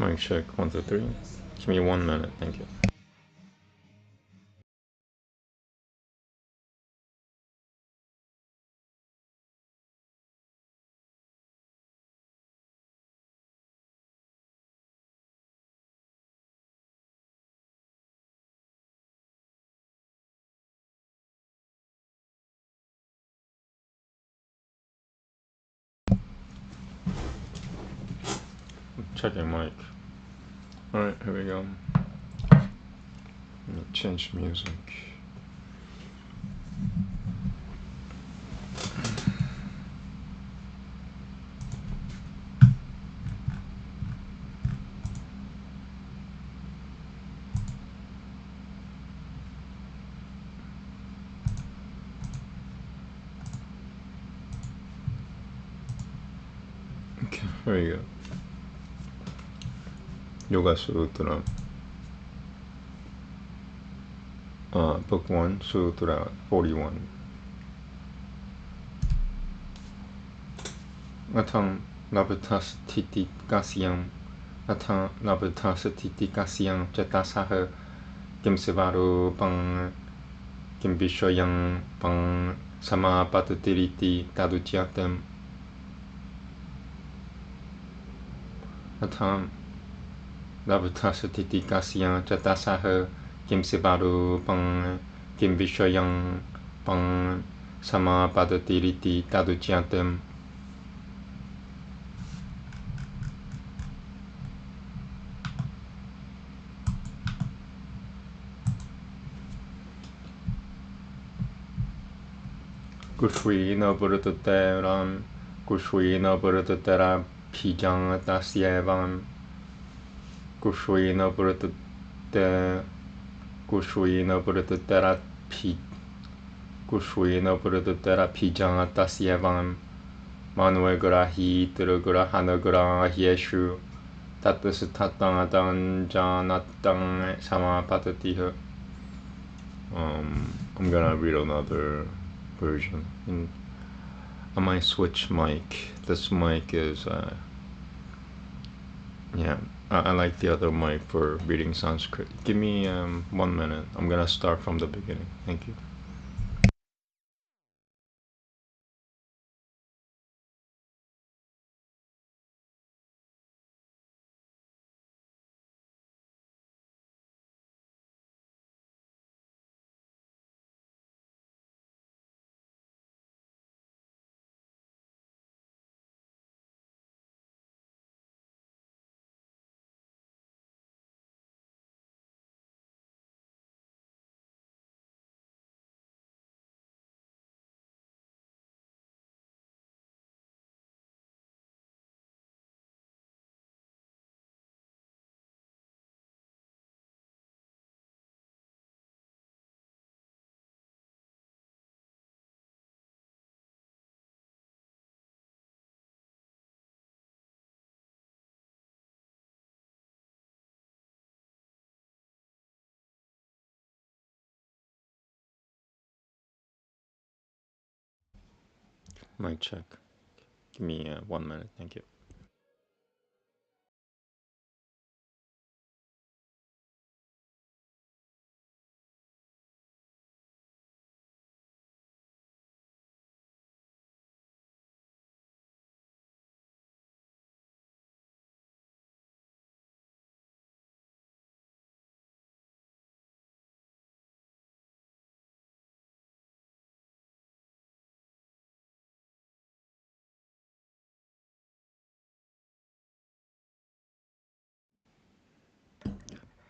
Mic check, 1, 2, 3. Give me 1 minute, thank you. Checking mic. Alright, here we go. Let me change music. Okay, here we go. Yoga Sutra. Book 1, Sutra 41. Atang Labhatasthiti Kasyam Atang Labhatasthiti Kasyam Jatasaha Kim Sivaru Pang Kim Vishoyang Pang Samapatiriti Taduchyatam Atang Labhatasthiti Kasyam Jatasaha Kim Sivaru Pang Kim Vishoyang Pang Samapatiriti Taduchyatam. Kushvi no Buddhataram Kushvi no Buddhatara Pijang Tasyevam Kushvi no Buddhatara Kushvi no Buddhatara Kushvi no Buddhatara Pijang Tasyevam Manue Grahi Tirugurahana Grahyeshu Tatasatang Adang Janatang Samapatatiha. I'm gonna read another version. I might switch mic. This mic is, yeah, I like the other mic for reading Sanskrit. Give me 1 minute. I'm gonna start from the beginning. Thank you. Mic check. Give me 1 minute. Thank you.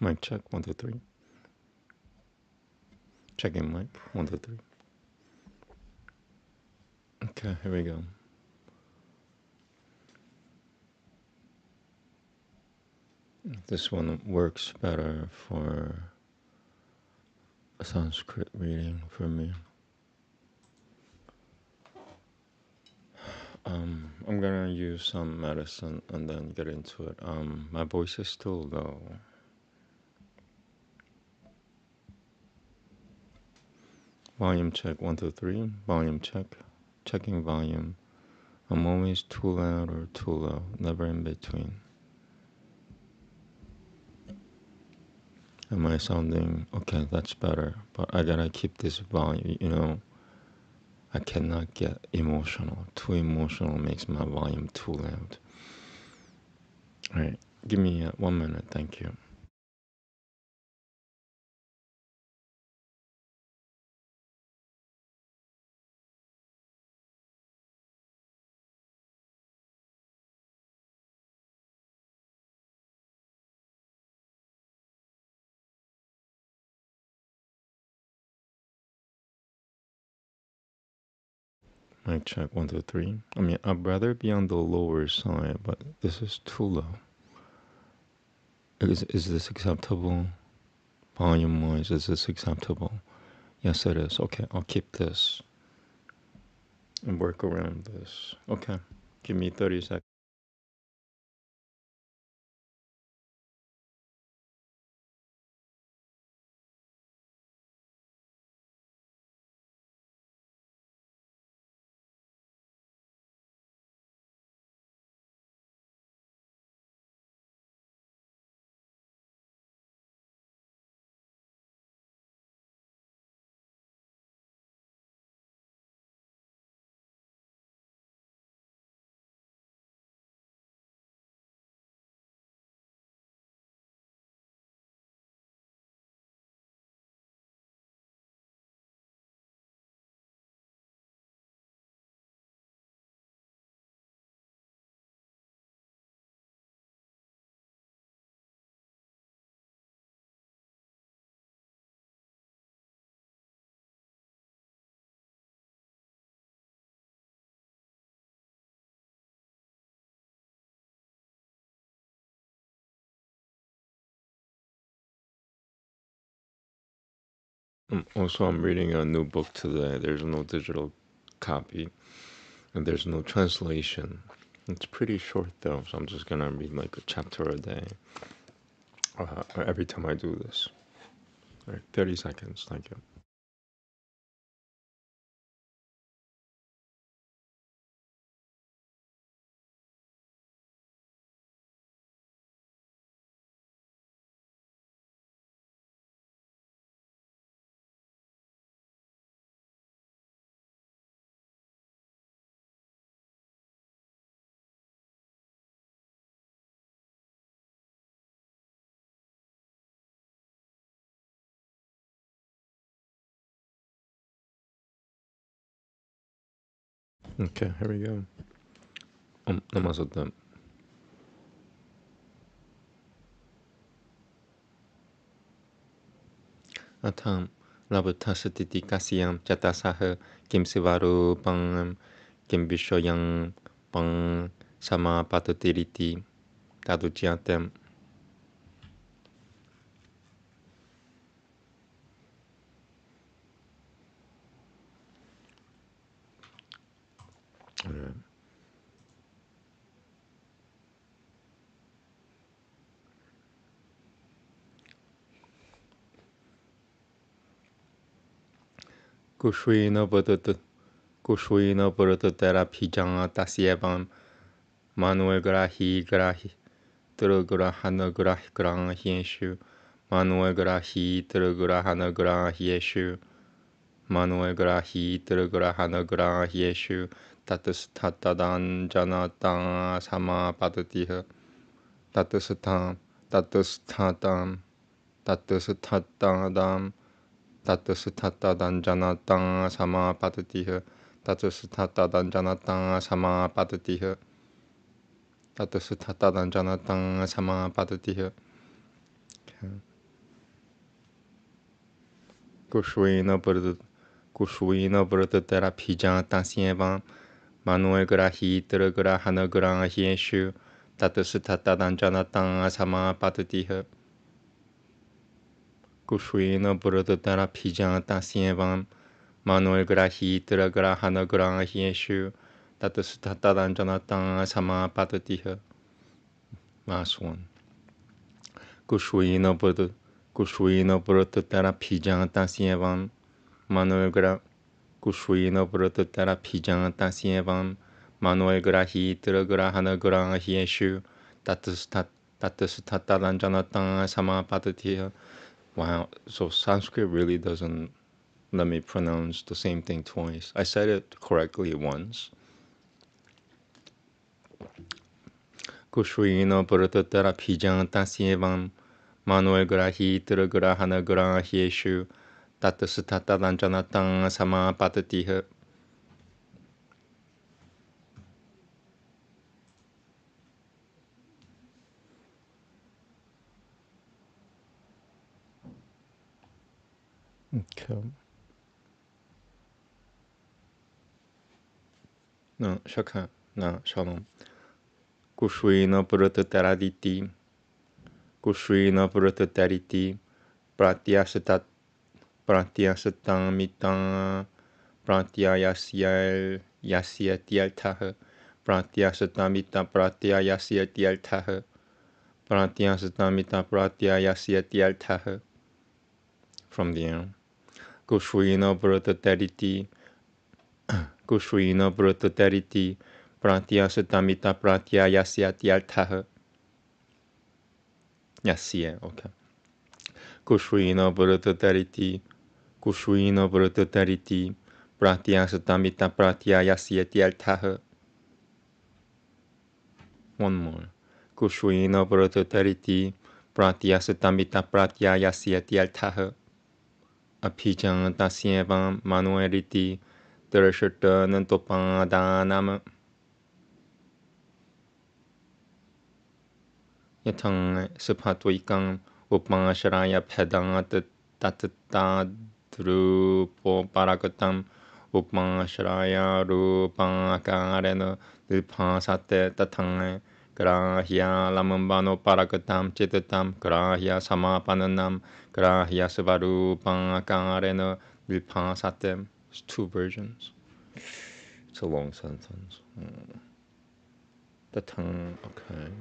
Mic check, 1, 2, 3. Checking mic, 1, 2, 3. Okay, here we go. This one works better for Sanskrit reading for me. I'm gonna use some medicine and then get into it. My voice is still low. Volume check, 1, 2, 3. Volume check. Checking volume. I'm always too loud or too low, never in between. Am I sounding okay? That's better. But I gotta keep this volume. You know, I cannot get emotional. Too emotional makes my volume too loud. All right, give me 1 minute. Thank you. Mic check 1, 2, 3. I mean, I'd rather be on the lower side, but this is too low. Is this acceptable? Volume-wise, is this acceptable? Yes, it is. Okay, I'll keep this and work around this. Okay, give me 30 seconds. Also, I'm reading a new book today. There's no digital copy, and there's no translation. It's pretty short though, so I'm just gonna read like a chapter a day every time I do this. All right, 30 seconds. Thank you. Okay, here we go. Namaste. Atam Labutashati Kasyam Jatasaha Kim Sivaru Pang Kim Bishoyang Pang Sama Patutiriti Tadujiatem. Kushwina Buddha Terapijan Tasyevam Manuel Grahi Turugurahana Grah Yeshu Manuel Grahi Turugurahana Grah Yeshu Manuel Grahi Turugurahana Grah Yeshu Tatusthatadan Janatan Sama Padatiha Tatustham Tatusthadam Tatusthadam Tatusthatadan Janatan Sama Padatiha Tatusthatadan Janatan Sama Padatiha Tatusthatadan Janatan Sama Padatiha. Kushwina Buddha Terapijan Tasyevam Manuel Grahi Turugurahana Grah Yeshu Tatusthatadan Janatan Sama Padatiha. Kushwina Buddha Terapijan Tasyevam Manuel Grahi Turugurahana Grah Yeshu Tatusthatadan Janatan Sama Padatiha. Last one. Kushwina Buddha Terapijan Tasyevam Manuel Kushwina Buddha Terapijan Tasyevam Manuel Grahi Turugurahana Grah Yeshu Tatusthatadan Janatan Sama Padatiha. Wow, so Sanskrit really doesn't let me pronounce the same thing twice. I said it correctly once. Kushvino Purutara Pijanta Sievam Manuel Grahi Tirgrahana Grahieshu Tatasutata Lanjanatang Sama Patatiha. Okay. No, Shaka. No, Shalom. Kushvino Purutaraditi Kushvino Purutadariti Pratyasatat Pratyasatam Mitang Pratyayasya Yasyatialtaha Pratyasatamita Pratyayasyatialtaha Pratyasatamita Pratyayasyatialtaha. From the end. Kushvino Purutadariti Kushvino Purutadariti Pratyasatamita Pratyayasyatialtaha. Yasya, okay. Kushvino Purutadariti Kushvino Purutadariti Pratyasatamita Pratyayasyatialtaha. One more. Kushvino Purutadariti Pratyasatamita Pratyayasyatialtaha. Apijan Tasyevam Manueliti Dershata Nantopadanama. Yatang Supatwikam Upmasharaya Pedant Tatadrupo Parakatam Upmasharaya Rupankarena Dilpasate Tatang Grahya Lamambano Parakatam Chitatam Grahya Samapananam Grahya Svarupankarena Dilpasate. It's two versions. It's a long sentence. Tatang, okay.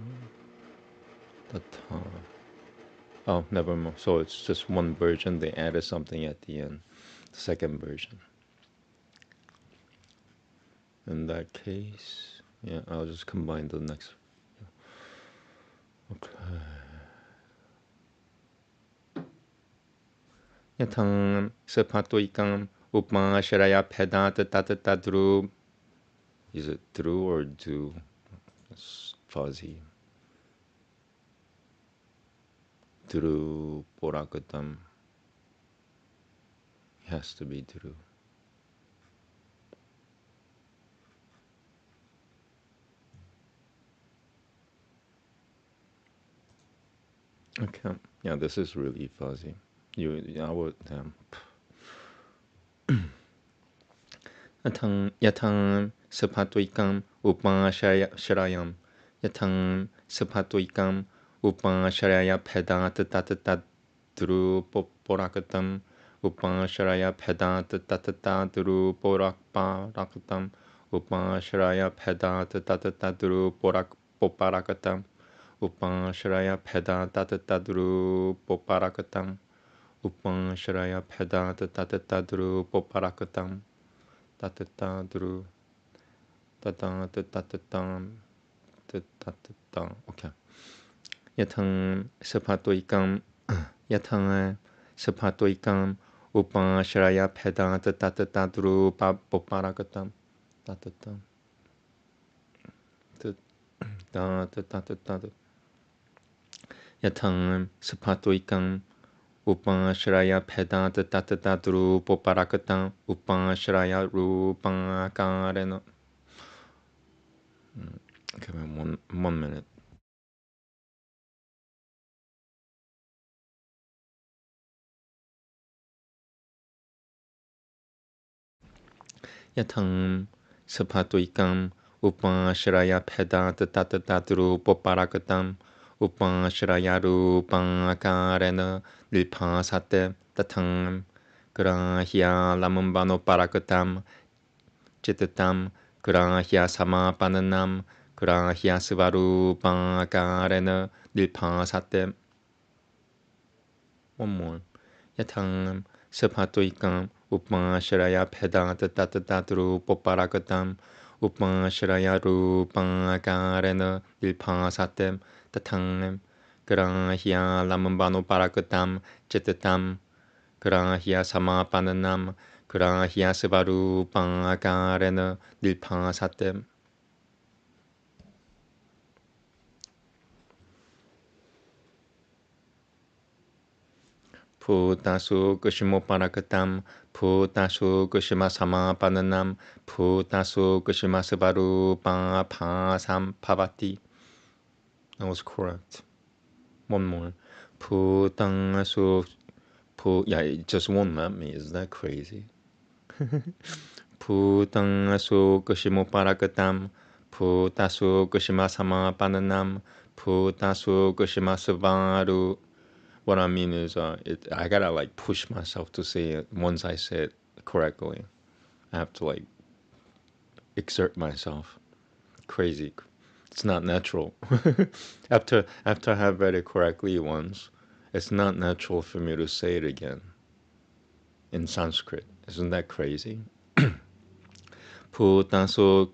Oh, never mind. So it's just one version. They added something at the end. The second version. In that case, yeah, I'll just combine the next. Okay. Yatang sepatoikam upmasharaya pedat tatatadru. Is it through or do? It's fuzzy. Dhru Porakatam. Has to be Dhru. Okay. Yeah, this is really fuzzy. I would. Yatang sapatoikam upasharayam. Yatang sapatoikam upasharaya pedat tatat dhru porakatam. Upasharaya pedat tatat dhru porakatam. Upasharaya pedat tatat dhru porakatam. Upasharaya pedat tatat dhru porakatam. Upasharaya pedat tatat dhru porakatam. Tatatadru, tatatatam, tatatatam. Okay. Yatang sapatoikam, yatang sapatoikam, upasharaya pedant tatatadru paparakatam, tatatam. Yatang sapatoikam, Upasharaya Pedant Tatatadru Poparakatam Upasharaya Rupankarena. Okay, one minute. Yatang Sapatoikam Upasharaya Pedant Tatatadru Poparakatam Upasharaya Rupankarena Lipasate Tatang Grahya Lamambano Parakatam Chitatam Grahya Samapananam Grahya Svarupankarena Lipasate. One more. Yatang Sapatoikam Upasharaya Pedant Tatatadru Poparakatam Upasharaya Rupankarena Lipasate Tatang Grahya lamambano parakatam chetatam Grahya samapananam Grahya svarupam akarena nilpasatem. Putasu kushimo parakatam Putasu kushima samapananam Putasu kushima svarupam pasam pavati. That was correct. One more. Putasu yeah, it just won't let me. Is that crazy? Putasu kushimo parakatam Putasu kushima samapananam Putasu kushima svaru. What I mean is, I gotta like push myself to say it once I say it correctly. I have to like exert myself. Crazy. It's not natural. after I have read it correctly once, it's not natural for me to say it again in Sanskrit. Isn't that crazy? Putasu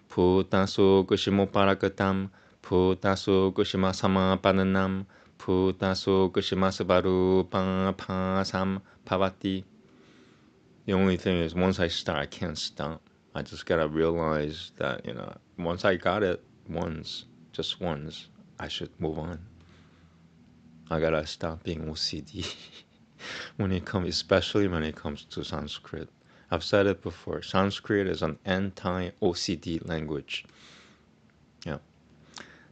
kushimo parakatam Putasu kushima samapananam Putasu kushima svarupam pasam pavati. The only thing is, once I start, I can't stop. I just gotta realize that, once I got it just once, I should move on. I gotta stop being OCD especially when it comes to Sanskrit. I've said it before. Sanskrit is an anti-OCD language. Yeah.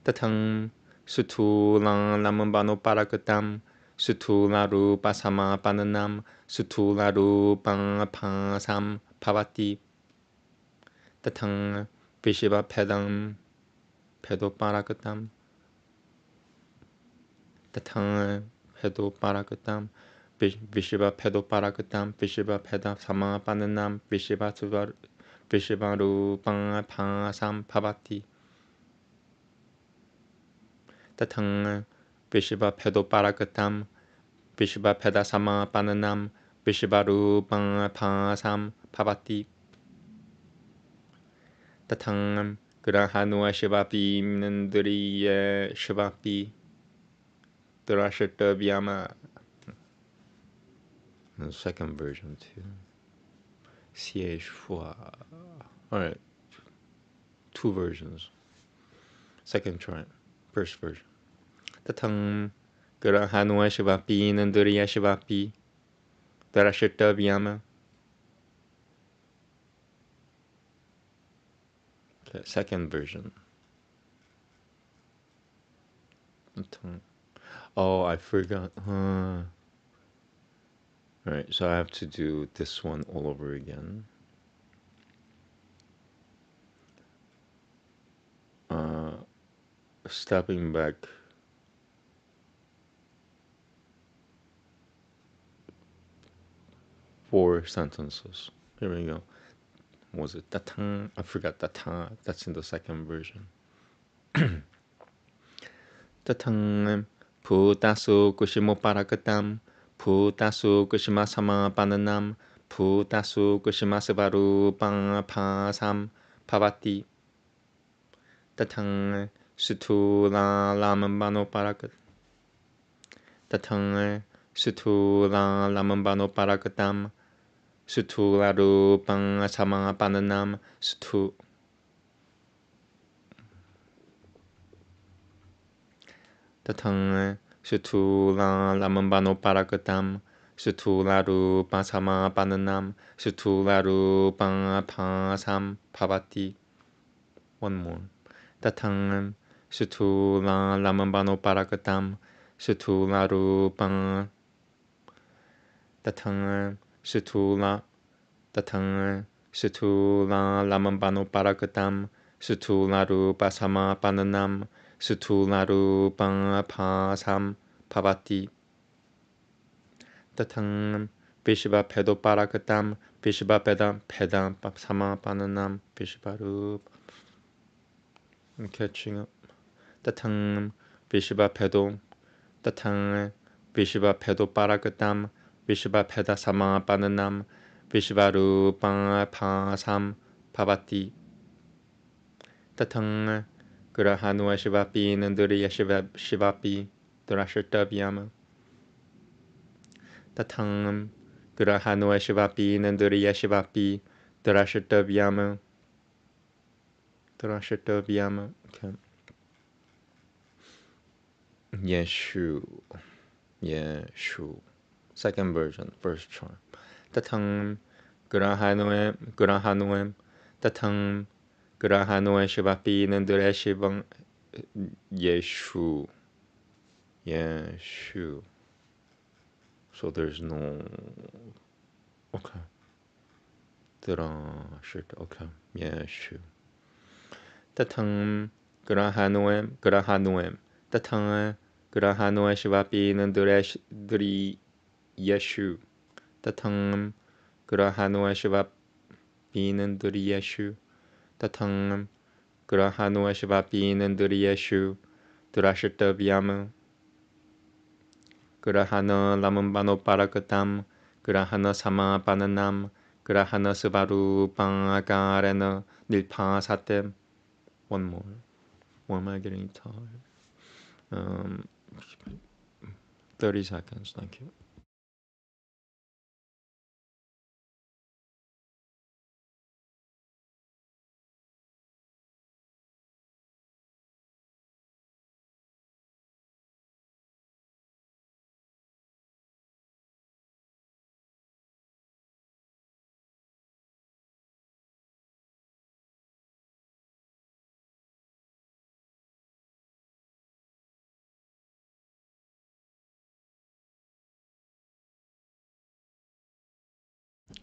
Tatang Sutula lamambano parakatam Sutula rupa samapananam Sutula rupa pasam pavati. Tatang Vishiva pedam pedo parakatam Tatang pedo parakatam Vishiva pedo parakatam Vishiva peda samapananam Vishiva rupa pasam pavati. Tatang Vishiva pedo parakatam Vishiva peda samapananam Vishiva rupa pasam pavati. Tatang Grahanu shivapi nandriya shivapi Drashata vyama. The second version too. Siège fois. Alright. 2 versions. Second try. First version. Tatang Grahanu shivapi nandriya shivapi Drashata vyama. Okay, second version. Oh, I forgot. Alright, so I have to do this one all over again. Stepping back. Four sentences. Here we go. What was it? Tatang. I forgot tatang. That's in the second version. Tatang Putasu kushimo parakatam Putasu kushima samapananam Putasu kushima svarupam pasam pavati. Tatang Sutula lamambano parakatam Tatang Sutula lamambano parakatam Sutula rupam samapananam Tatang Sutula lamambano parakatam Sutula rupa samapananam Sutula rupa pasam pavati. One more. Tatang Sutula lamambano parakatam Sutula rupa Tatang Sutula lamambano parakatam Sutula rupa samapananam Sutula rupa pasam pavati. Tatang Vishiva pedo parakatam Vishiva peda samapananam Vishiva rupa. I'm catching up. Tatang Vishiva pedo parakatam Vishiva peda samapananam Vishiva rupa pasam pavati. Tatang Grahanu shivapi nandriya shivapi Drashtavyama. Tatam Grahano Shivapi Nanduriya Shivapi Drashtavyama. Drashtavyama. Okay. Yeshu. Yeshu. Second version, first try. Tatam Grahanoem Grahanoem. Tatam Grahano Shivapi Nanduriya Shivam. Yeshu. Yeshu. So there's no. Okay. Okay. Yeshu. Tatam Grahanoem Grahanoem. Tatam Grahanoem Shivapi Nanduri Yeshu. Tatam Grahanoem Shivapi Nanduri Yeshu. Tatam Grahanoem Shivapi Nanduri Yeshu. Drashtavyama. Grahana Lamambano Parakatam. Grahana Samapananam. Grahana Suvarupam Akarena Nilpasatem. One more. Why am I getting tired? 30 seconds, thank you.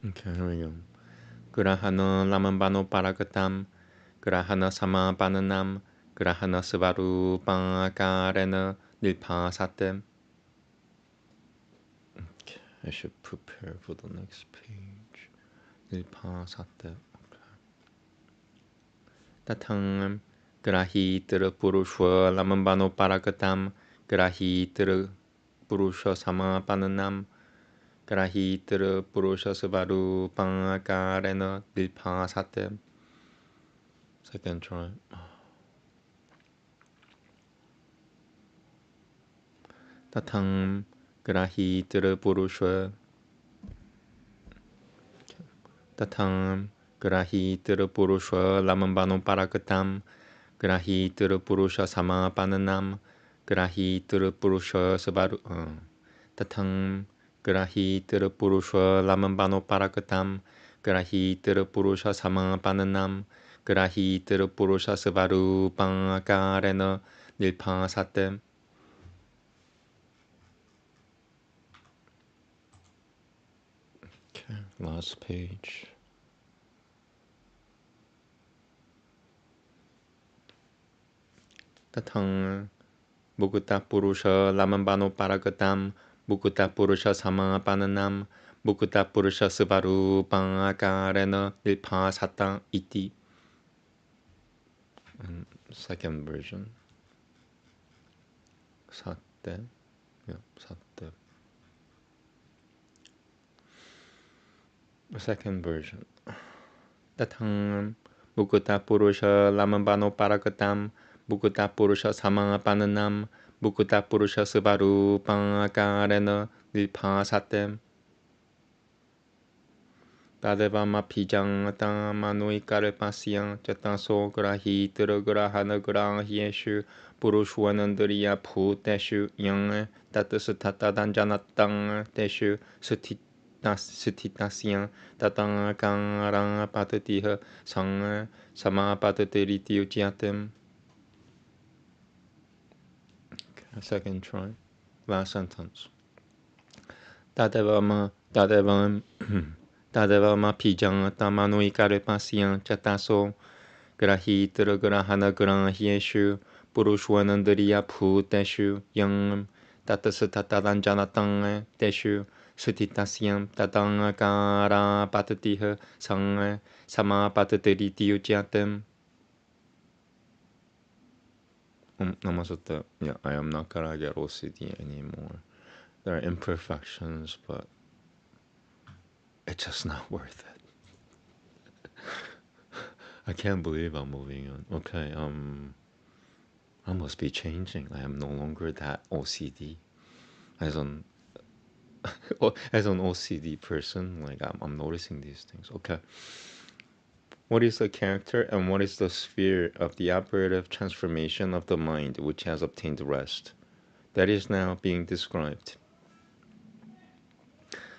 Okay, here we go. Grahana Lamambano Parakatam. Grahana Samapananam. Grahana Svarupam Akarena Nilpasatem. Okay, I should prepare for the next page. Nilpasatem. Okay. Tatam Grahitra Purusha Lamambano Parakatam. Grahitra Purusha Samapananam. Grahitra Purusha Svarupam Akarena Nilpasatem. Second try. Tatam Grahitra Purusha. Tatam Grahitra Purusha Lamambano Parakatam. Grahitra Purusha Samapananam. Grahitra Purusha Svaru. Tatam Grahitra Purusha Lamambano Parakatam. Grahitra Purusha Samapananam. Grahitra Purusha Svarupam Akarena Nilpasatem. Okay, last page. Tatam Mukutta Purusha Lamambano Parakatam. Mukutta Purusha Samapananam. Mukutta Purusha Svarupam Akarena Nilpasata iti. Second version. Satte. Yeah, Satte. Second version. Tatam Mukutta Purusha Lamambano Parakatam. Mukutta Purusha Samapananam. Mukutta Purusha Svarupam Akarena Nilpasatem. Tadevama Pijang Tamanui Karepasyan Jataso Grahitra Grahana Grahyeshu Purushwanandriya Puteshu Yang Tatasatata Danjanatang Teshu Sutitasyan Tatang Kangrang Patatiha Sang Samapatatiriti Ujiatem. Second try. Last sentence. Tadevama Tadevama Pijang Tamanui Karepasyan Jataso Grahitra Grahana Grahyeshu Purushwanandriya Puteshu Yang Tatasatataranjanatang Teshu Sutitasyan Tatang Kara Patatiha Sang Samapatatiriti Ujiatem. Namaste. Yeah, I am not gonna get OCD anymore. There are imperfections, but it's just not worth it. I can't believe I'm moving on. Okay, I must be changing. I am no longer that OCD. As an as an OCD person, like I'm noticing these things. Okay. What is the character and what is the sphere of the operative transformation of the mind which has obtained rest? That is now being described.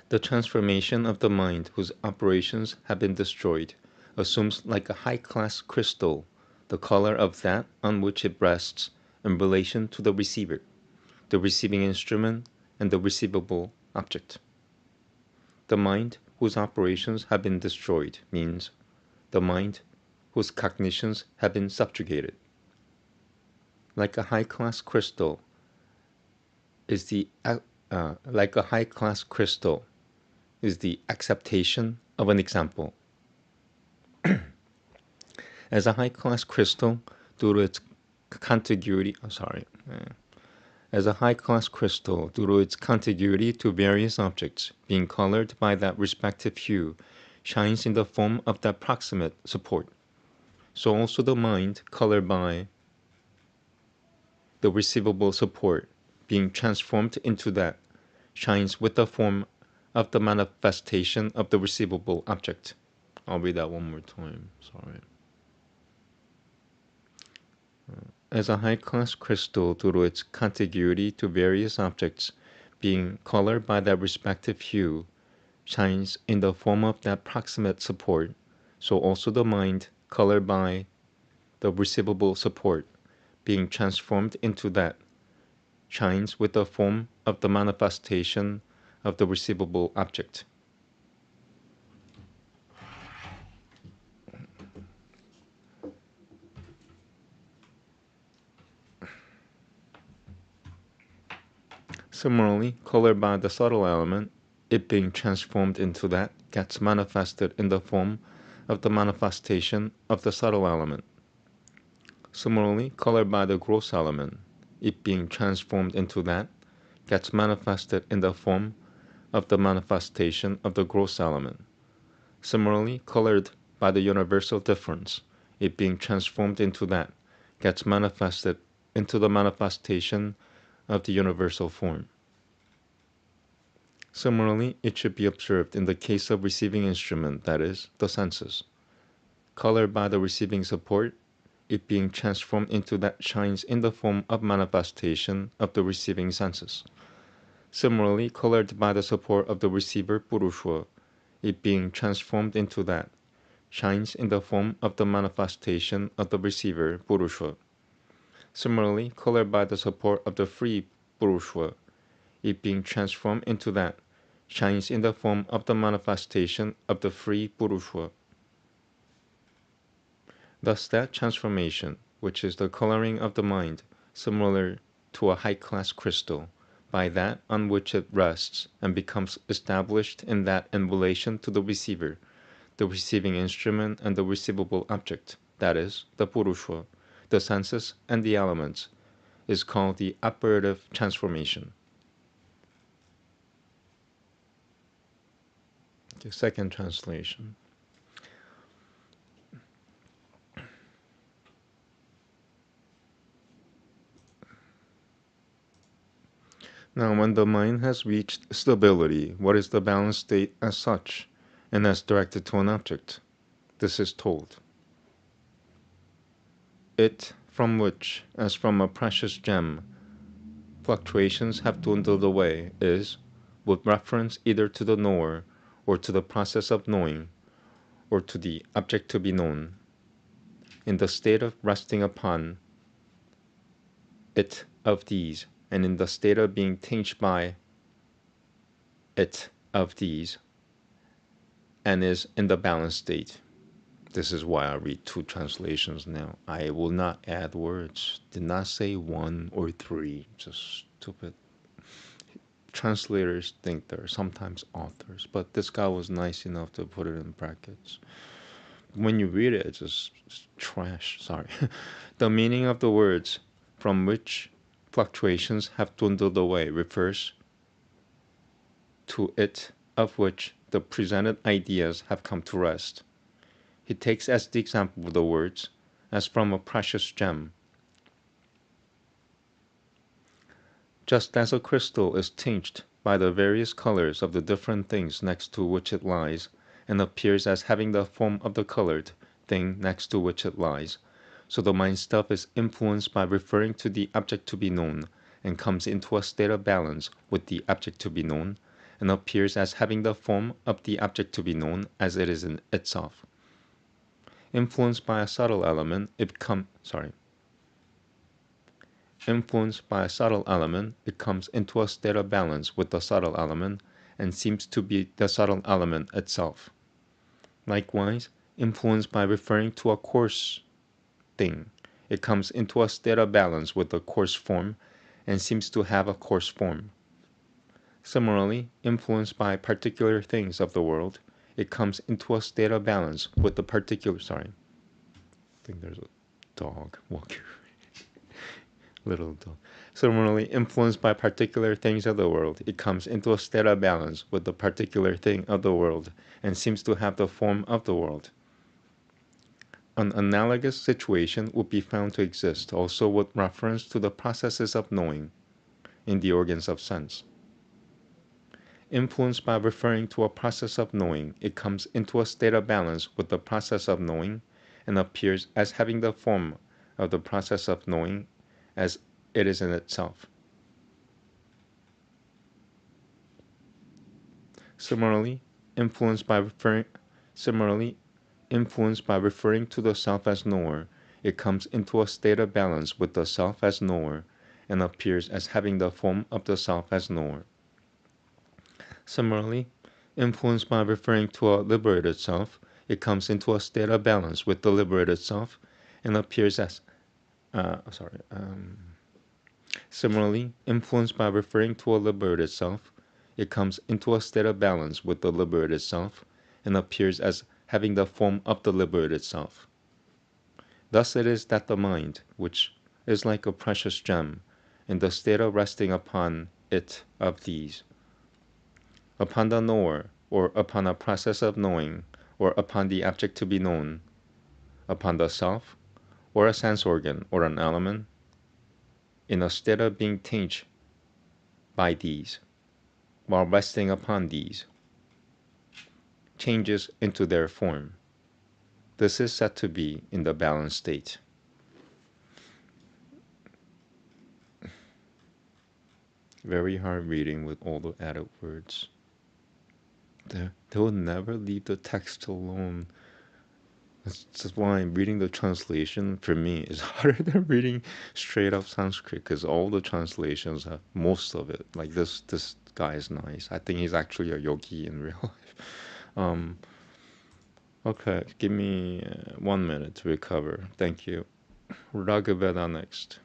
The transformation of the mind whose operations have been destroyed assumes like a high-class crystal the color of that on which it rests in relation to the receiver, the receiving instrument, and the receivable object. The mind whose operations have been destroyed means the mind whose cognitions have been subjugated. Like a high-class crystal is the acceptation of an example. As a high-class crystal, due to its contiguity, as a high-class crystal, due to its contiguity to various objects, being colored by that respective hue, shines in the form of that proximate support. So also the mind, colored by the receivable support, being transformed into that, shines with the form of the manifestation of the receivable object. I'll read that one more time. Sorry. As a high-class crystal, due to its contiguity to various objects, being colored by their respective hue, shines in the form of that proximate support, so also the mind, colored by the receivable support, being transformed into that, shines with the form of the manifestation of the receivable object. Similarly, colored by the subtle element, it being transformed into that, gets manifested in the form of the manifestation of the subtle element. Similarly, colored by the gross element, it being transformed into that, gets manifested in the form of the manifestation of the gross element. Similarly, colored by the universal difference, it being transformed into that, gets manifested into the manifestation of the universal form. Similarly, it should be observed in the case of receiving instrument, that is, the senses. Colored by the receiving support, it being transformed into that shines in the form of manifestation of the receiving senses. Similarly, colored by the support of the receiver Purushva, it being transformed into that, shines in the form of the manifestation of the receiver Purushva. Similarly, colored by the support of the free Purushva, it being transformed into that, shines in the form of the manifestation of the free Purushva. Thus that transformation, which is the coloring of the mind, similar to a high-class crystal, by that on which it rests and becomes established in that in relation to the receiver, the receiving instrument and the receivable object, that is, the Purushva, the senses and the elements, is called the operative transformation. The second translation. Now, when the mind has reached stability, what is the balanced state as such, and as directed to an object? This is told. It, from which, as from a precious gem, fluctuations have dwindled away, is, with reference either to the knower, or to the process of knowing, or to the object to be known, in the state of resting upon it of these, and in the state of being tinged by it of these, and is in the balanced state. This is why I read two translations now. I will not add words. Did not say one or three. Just stupid. Translators think they're sometimes authors, but this guy was nice enough to put it in brackets. When you read it, it's just trash. Sorry. The meaning of the words from which fluctuations have dwindled away refers to it of which the presented ideas have come to rest. He takes as the example the words, as from a precious gem. Just as a crystal is tinged by the various colors of the different things next to which it lies, and appears as having the form of the colored thing next to which it lies, so the mind stuff is influenced by referring to the object to be known, and comes into a state of balance with the object to be known, and appears as having the form of the object to be known as it is in itself. Influenced by a subtle element, it comes into a state of balance with the subtle element, and seems to be the subtle element itself. Likewise, influenced by referring to a coarse thing, it comes into a state of balance with the coarse form, and seems to have a coarse form. Similarly, influenced by particular things of the world, it comes into a state of balance with the particular. I think there's a dog walking. Little dog. Similarly, influenced by particular things of the world, it comes into a state of balance with the particular thing of the world, and seems to have the form of the world. An analogous situation would be found to exist also with reference to the processes of knowing in the organs of sense. Influenced by referring to a process of knowing, it comes into a state of balance with the process of knowing, and appears as having the form of the process of knowing as it is in itself. Similarly, influenced by referring to the self as knower, it comes into a state of balance with the self as knower, and appears as having the form of the self as knower. Similarly, influenced by referring to a liberated self, it comes into a state of balance with the liberated self, and appears as Similarly, influenced by referring to a liberated self, it comes into a state of balance with the liberated self, and appears as having the form of the liberated self. Thus it is that the mind, which is like a precious gem, in the state of resting upon it of these, upon the knower, or upon a process of knowing, or upon the object to be known, upon the self, or a sense organ, or an element, in a state of being tinged by these, while resting upon these, changes into their form. This is said to be in the balanced state. Very hard reading with all the added words. They will never leave the text alone. That's why reading the translation for me is harder than reading straight up Sanskrit, because all the translations have most of it. Like this guy is nice. I think he's actually a yogi in real life. Okay, give me 1 minute to recover. Thank you. Veda next.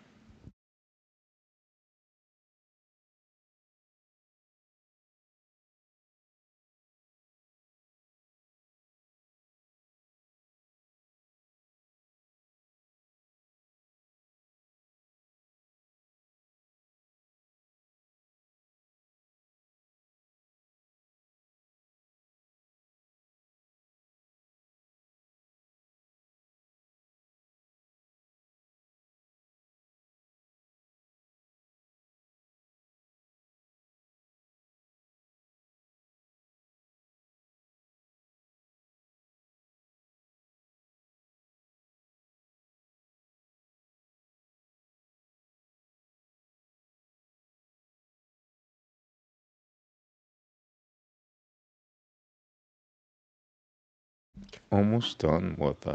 Almost done with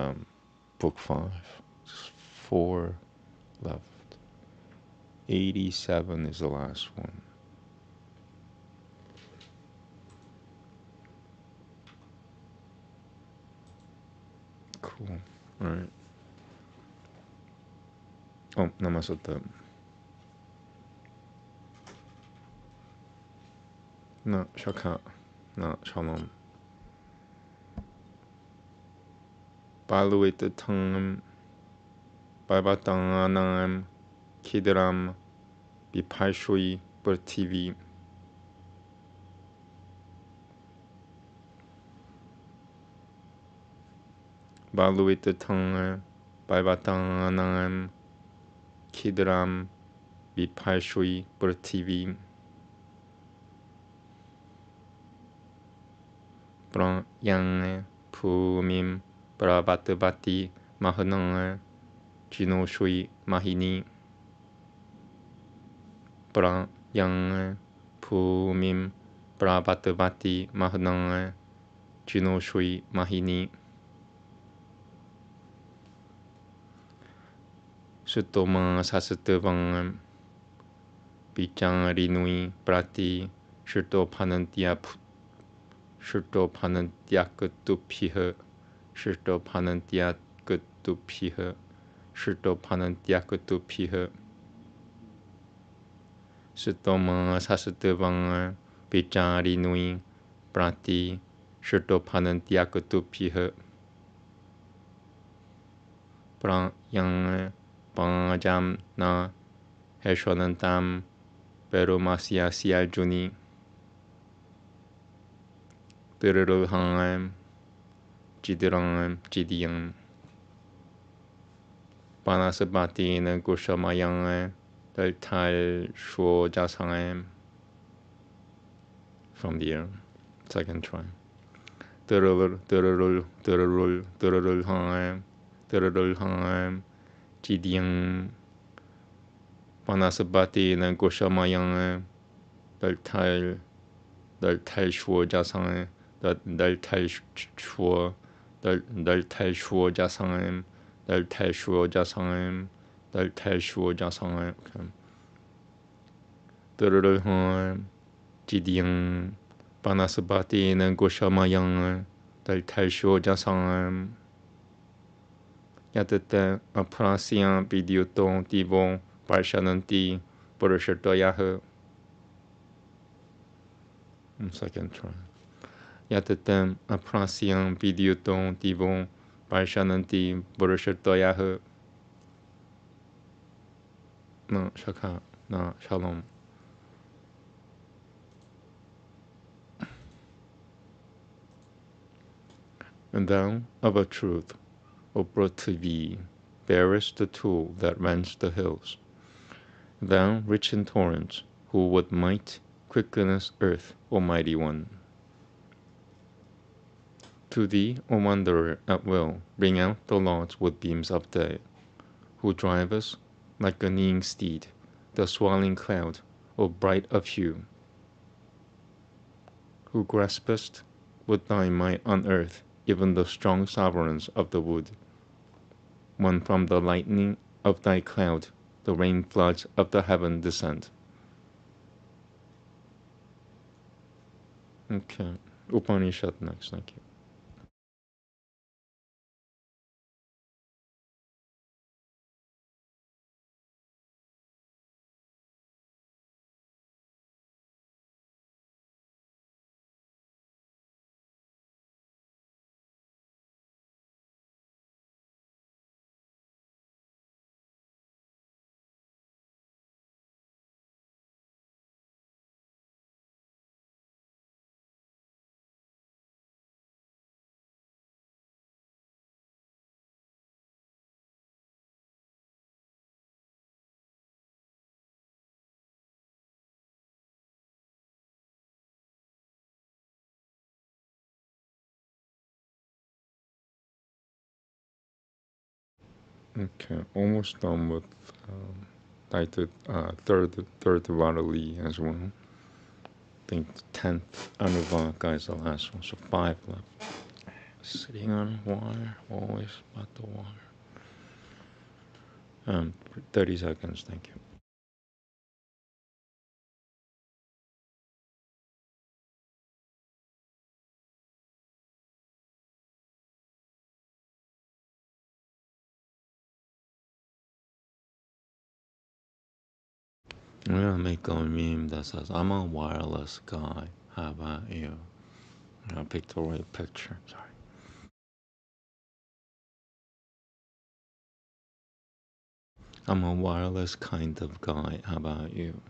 book 5. Just 4 left. 87 is the last one. Cool. Alright. Oh, Namaste. Na shaka. Na shalom. Baluit the tongue. Babatanganam. Kidram. Bipashui. Bertivi. Baluit the tongue. Babatanganam. Kidram. Vipashui Prativi Pranyang Pumim Pravatavati Mahanang Jinoshui Mahini Pranyang Pumim Pravatavati Mahanang Jinoshui Mahini Sutoma Sasatavang Pichang Prati Shirtopanantyakatupiha Shirtopanantyakatupiha Shirtopanantyakatupiha Sutoma Sasatavang Picharinui Prati Shirtopanantyakatupiha Pranyang Pajam Na Heshwanantam Perumasya Sialjuni Tirurham Jidiram Jidiam Panasabati Gushamayang Daltal Shuo Jasangam. From the air, second try. Tirurham Jidiam Panasabati Gushamayang Daltal Shuo Jasangam. Daltal Shuo Jasangam. Daltal Shuo Jasangam. Daltal Shuo Jasangam. Tirurham Jidiam Panasabati Goshamayang Daltal Shuo Jasangam. Yatata Aprasyan Vidyuton Divon Varshananti Purushartoyaha. Second try. Yatatam Aprasyan Vidyuton Divon Varshananti Purushartoyaha. No, Shaka, no, Shalom. And thou, of a truth, O Prithvi, bearest the tool that rends the hills. Thou, rich in torrents, who with might quickenest earth, O mighty one. To thee, O wanderer, at will, bring out the laws with beams of day, who drivest, like a kneeing steed, the swelling cloud, O bright of hue, who graspest with thy might on earth even the strong sovereigns of the wood, when from the lightning of thy cloud the rain floods of the heaven descend. Okay, Upanishad next, thank you. Okay, almost done with third Varali as well. I think the 10th Anuvaka is the last one, so 5 left. Sitting on water, always about the water. 30 seconds, thank you. I'm gonna make a meme that says, I'm a wireless guy, how about you? I picked the right picture, sorry. I'm a wireless kind of guy, how about you?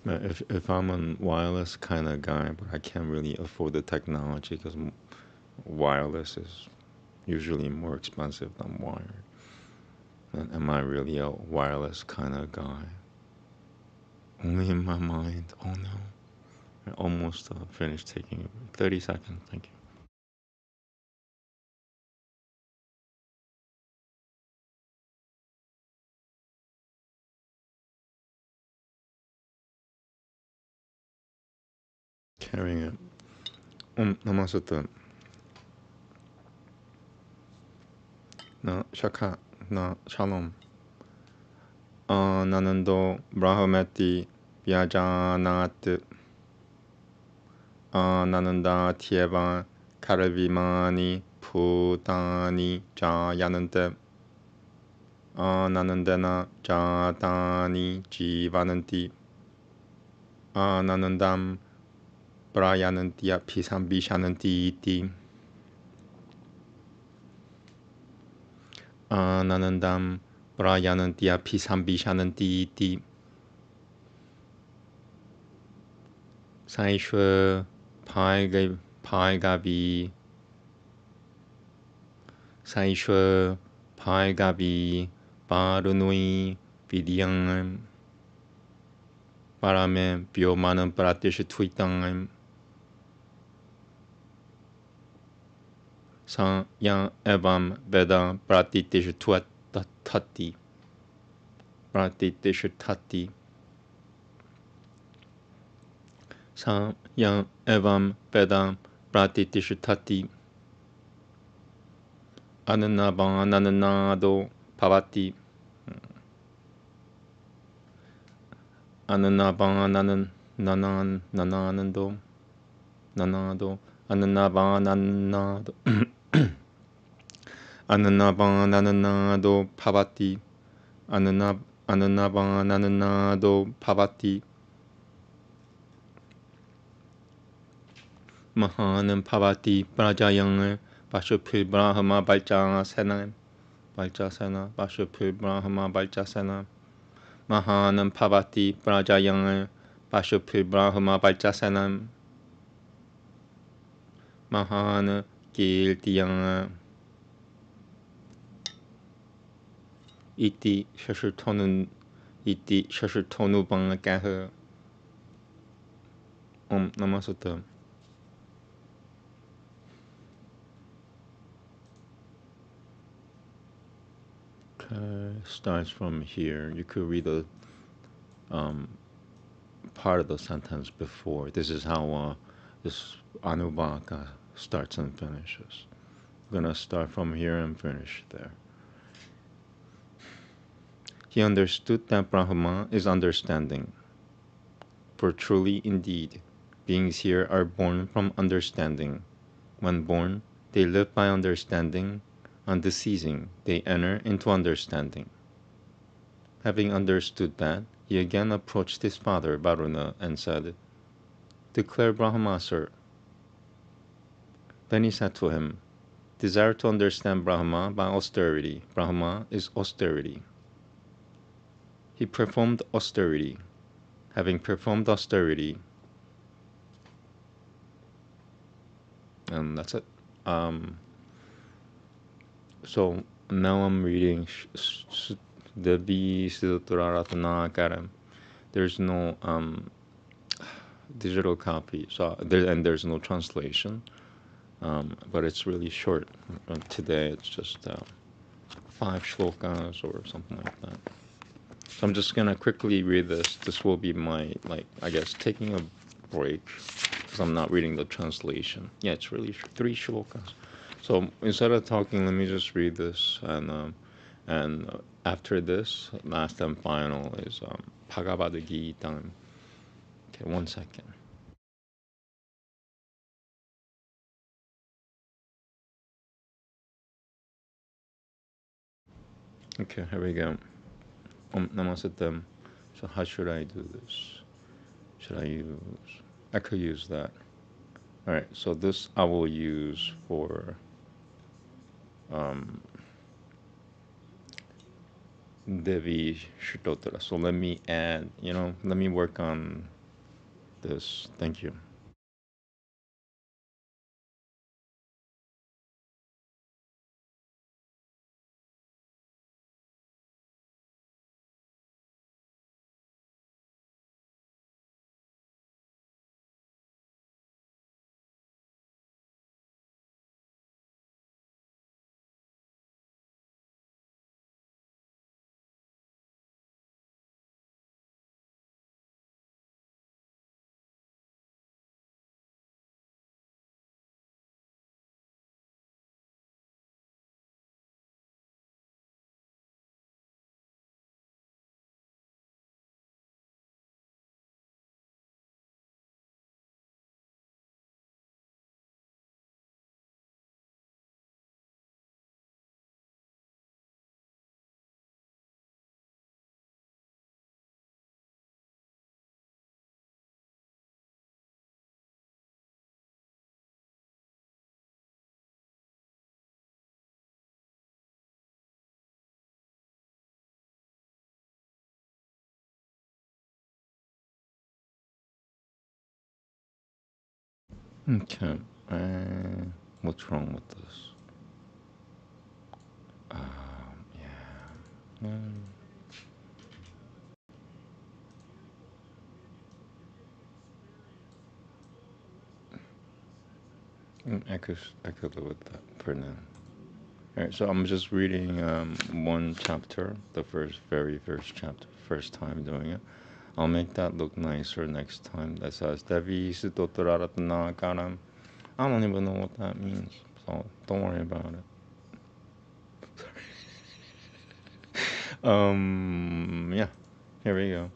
If I'm a wireless kind of guy, but I can't really afford the technology because wireless is usually more expensive than wired. And am I really a wireless kind of guy? Only in my mind. Oh no. I almost finished taking it. 30 seconds. Thank you. Carrying it. Namaste. Na shaka. Na shalom. Anando brahmati vyajanat. Ananda Tyevan Karavimani Putani Jayanante Anandana Jatani Jivananti Anandam Prayanantia Pisambishananti Iti Anandam Prayanantia Pisambishananti Iti Saishwa Paigavi Saishwa Paigavi Barunui Vidyam Parame Vyomanam Pratisha Tweetang San Yang Evam Veda Pratitisha Tati Pratitisha Tati San Yang Evam Veda Pratitisha Tati Ananabananado Pavati Ananabanananando Nanado Ananabananado Ananabananado Pavati Ananabananado Pavati Mahanam Pavati Prajayang Vashupil Brahma Balcha Senam Balcha Sena Vashupil Brahma Balcha Sena Mahanam Pavati Prajayang Vashupil Brahma Balcha Senam Mahana Kirtiyang Iti Shashutonu Iti Shashutonu Bangakaha Namaste. Okay, starts from here. You could read the part of the sentence before. This is how this Anubhaka starts and finishes. I'm gonna start from here and finish there. He understood that Brahma is understanding. For truly, indeed, beings here are born from understanding. When born, they live by understanding. On deceasing, they enter into understanding. Having understood that, he again approached his father, Varuna, and said, "Declare Brahma, sir." Then he said to him, "Desire to understand Brahma by austerity. Brahma is austerity." He performed austerity. Having performed austerity, and that's it. So now I'm reading the Sutra Ratnakaram. There's no digital copy, so there's no translation. But it's really short. Today it's just 5 shlokas or something like that. So I'm just gonna quickly read this. This will be my, I guess, taking a break because I'm not reading the translation. Yeah, it's really 3 shlokas. So instead of talking, let me just read this, and after this, last and final is Bhagavad Gita. Okay, 1 second. Okay, here we go. Namaste. So how should I do this? I could use that. Alright, so this I will use for Devi Shtotra. So let me add, let me work on this. Thank you. Okay. What's wrong with this? Yeah. I could live with that for now. All right, so I'm just reading one chapter, the very first chapter, first time doing it. I'll make that look nicer next time. That says Devi Sutotaratana Karam. I don't even know what that means, so don't worry about it. Yeah, here we go.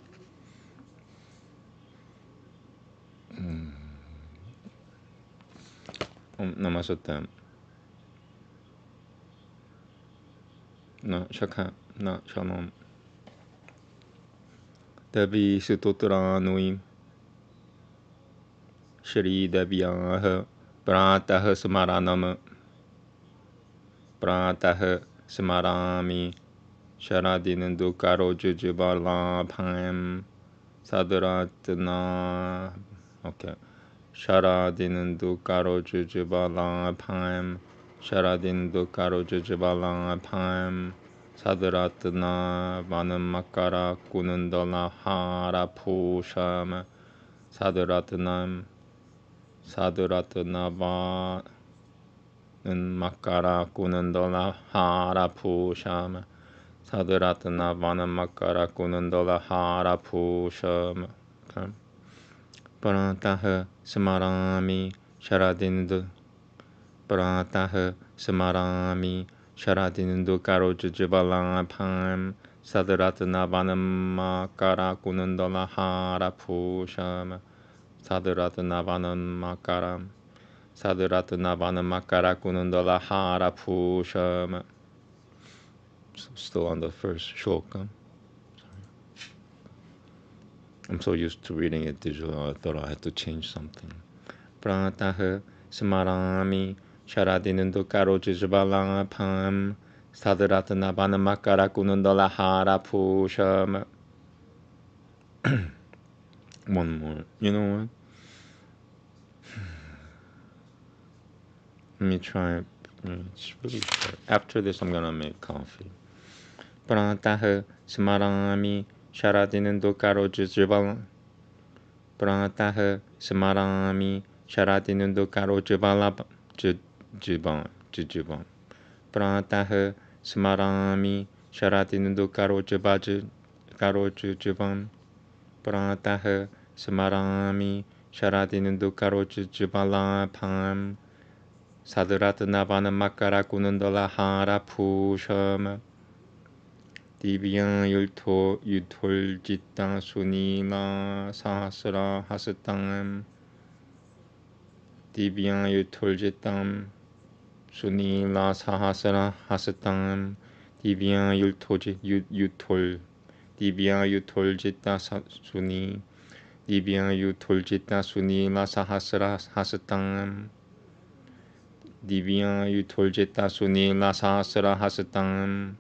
Namaste. Na Shakha. Na Shalom. Devi Sutotaranui. Shri Devyah Pratah Smaranam. Pratah Smarami. Sharadinandu Karo Jujubala Pam Sadratna. Okay. Sharadinandu Karo Jujubala Pam Sharadinandu Karo Jujubala Pam Sadratna Vanamakara Kunundala Hara Pusham Sadratnam Sadratna Vanamakara Kunundala Hara Pusham Sadratna Vanamakara Kunundala Hara Pusham. Pratah Smarami Sharadindu Pratah Smarami Sharadindu Karo Jujubala Pam Sadratna Vanamakara Kunundala Hara Pusham Sadratna Vanamakara Sadratna Vanamakara Kunundala Hara Pusham. Still on the first shloka. I'm so used to reading it digital, I thought I had to change something. Pratah Smarami Sharadinandu Karo Jujubala Pam Sadratna Vanamakara Kunundala Hara Pusham. One more. You know what? Let me try. It's really short. After this, I'm gonna make coffee. Pratah Smarami Sharadinandu Karo Jujubala Pratah Smarami Sharadinandu Karo Jujubala Pratah Smarami Sharadinandu Karo Jujubala Pratah Smarami Sharadinandu Karo Jujubala Pam Sadratna Vanamakara Kunundala Hara Pusham Divyan Yutoljitta Sunila Sahasra Hasatam Divyan Yutoljitam Sunila Sahasra Hasatam Divyan Yutoljitta Suni Divyan Yutoljitta Sunila Sahasra Hasatam Divyan Yutoljitta Sunila Sahasra Hasatam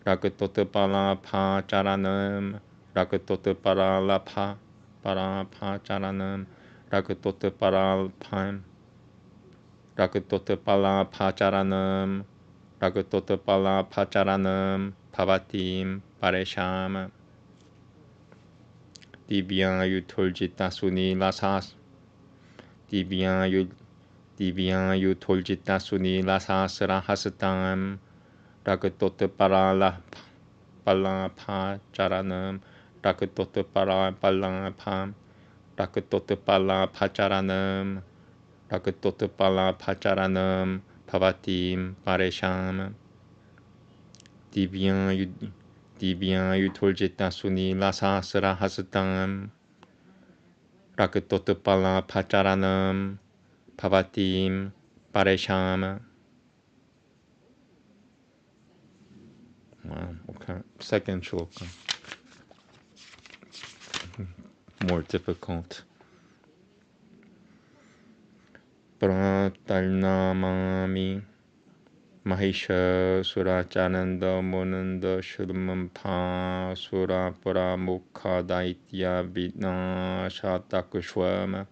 Rakatota Pala Pa Charanam Rakatota Para La Pa Palapacharanam Rakatotta Palapam Rakatotta Palapacharanam Rakatotta Palapacharanam Pavatim Paresham Divya Yutuljita Suni Lasas Divya Yutuljita Suni Lasasra Hasatam Rakatotta Palapacharanam Rakatotta Palapam Rakatotta Palapacharanam Rakatotta Palapacharanam Pavatim Paresham Divya Yutuljita Suni Lasasra Hasatam Rakatotta Palapacharanam Pavatim Paresham. Wow, okay. Second shloka. More difficult. Pratarnamami Mahisha Surachananda Munanda Shudampa Surapura Mukha Daitya Vidna Shatakushwama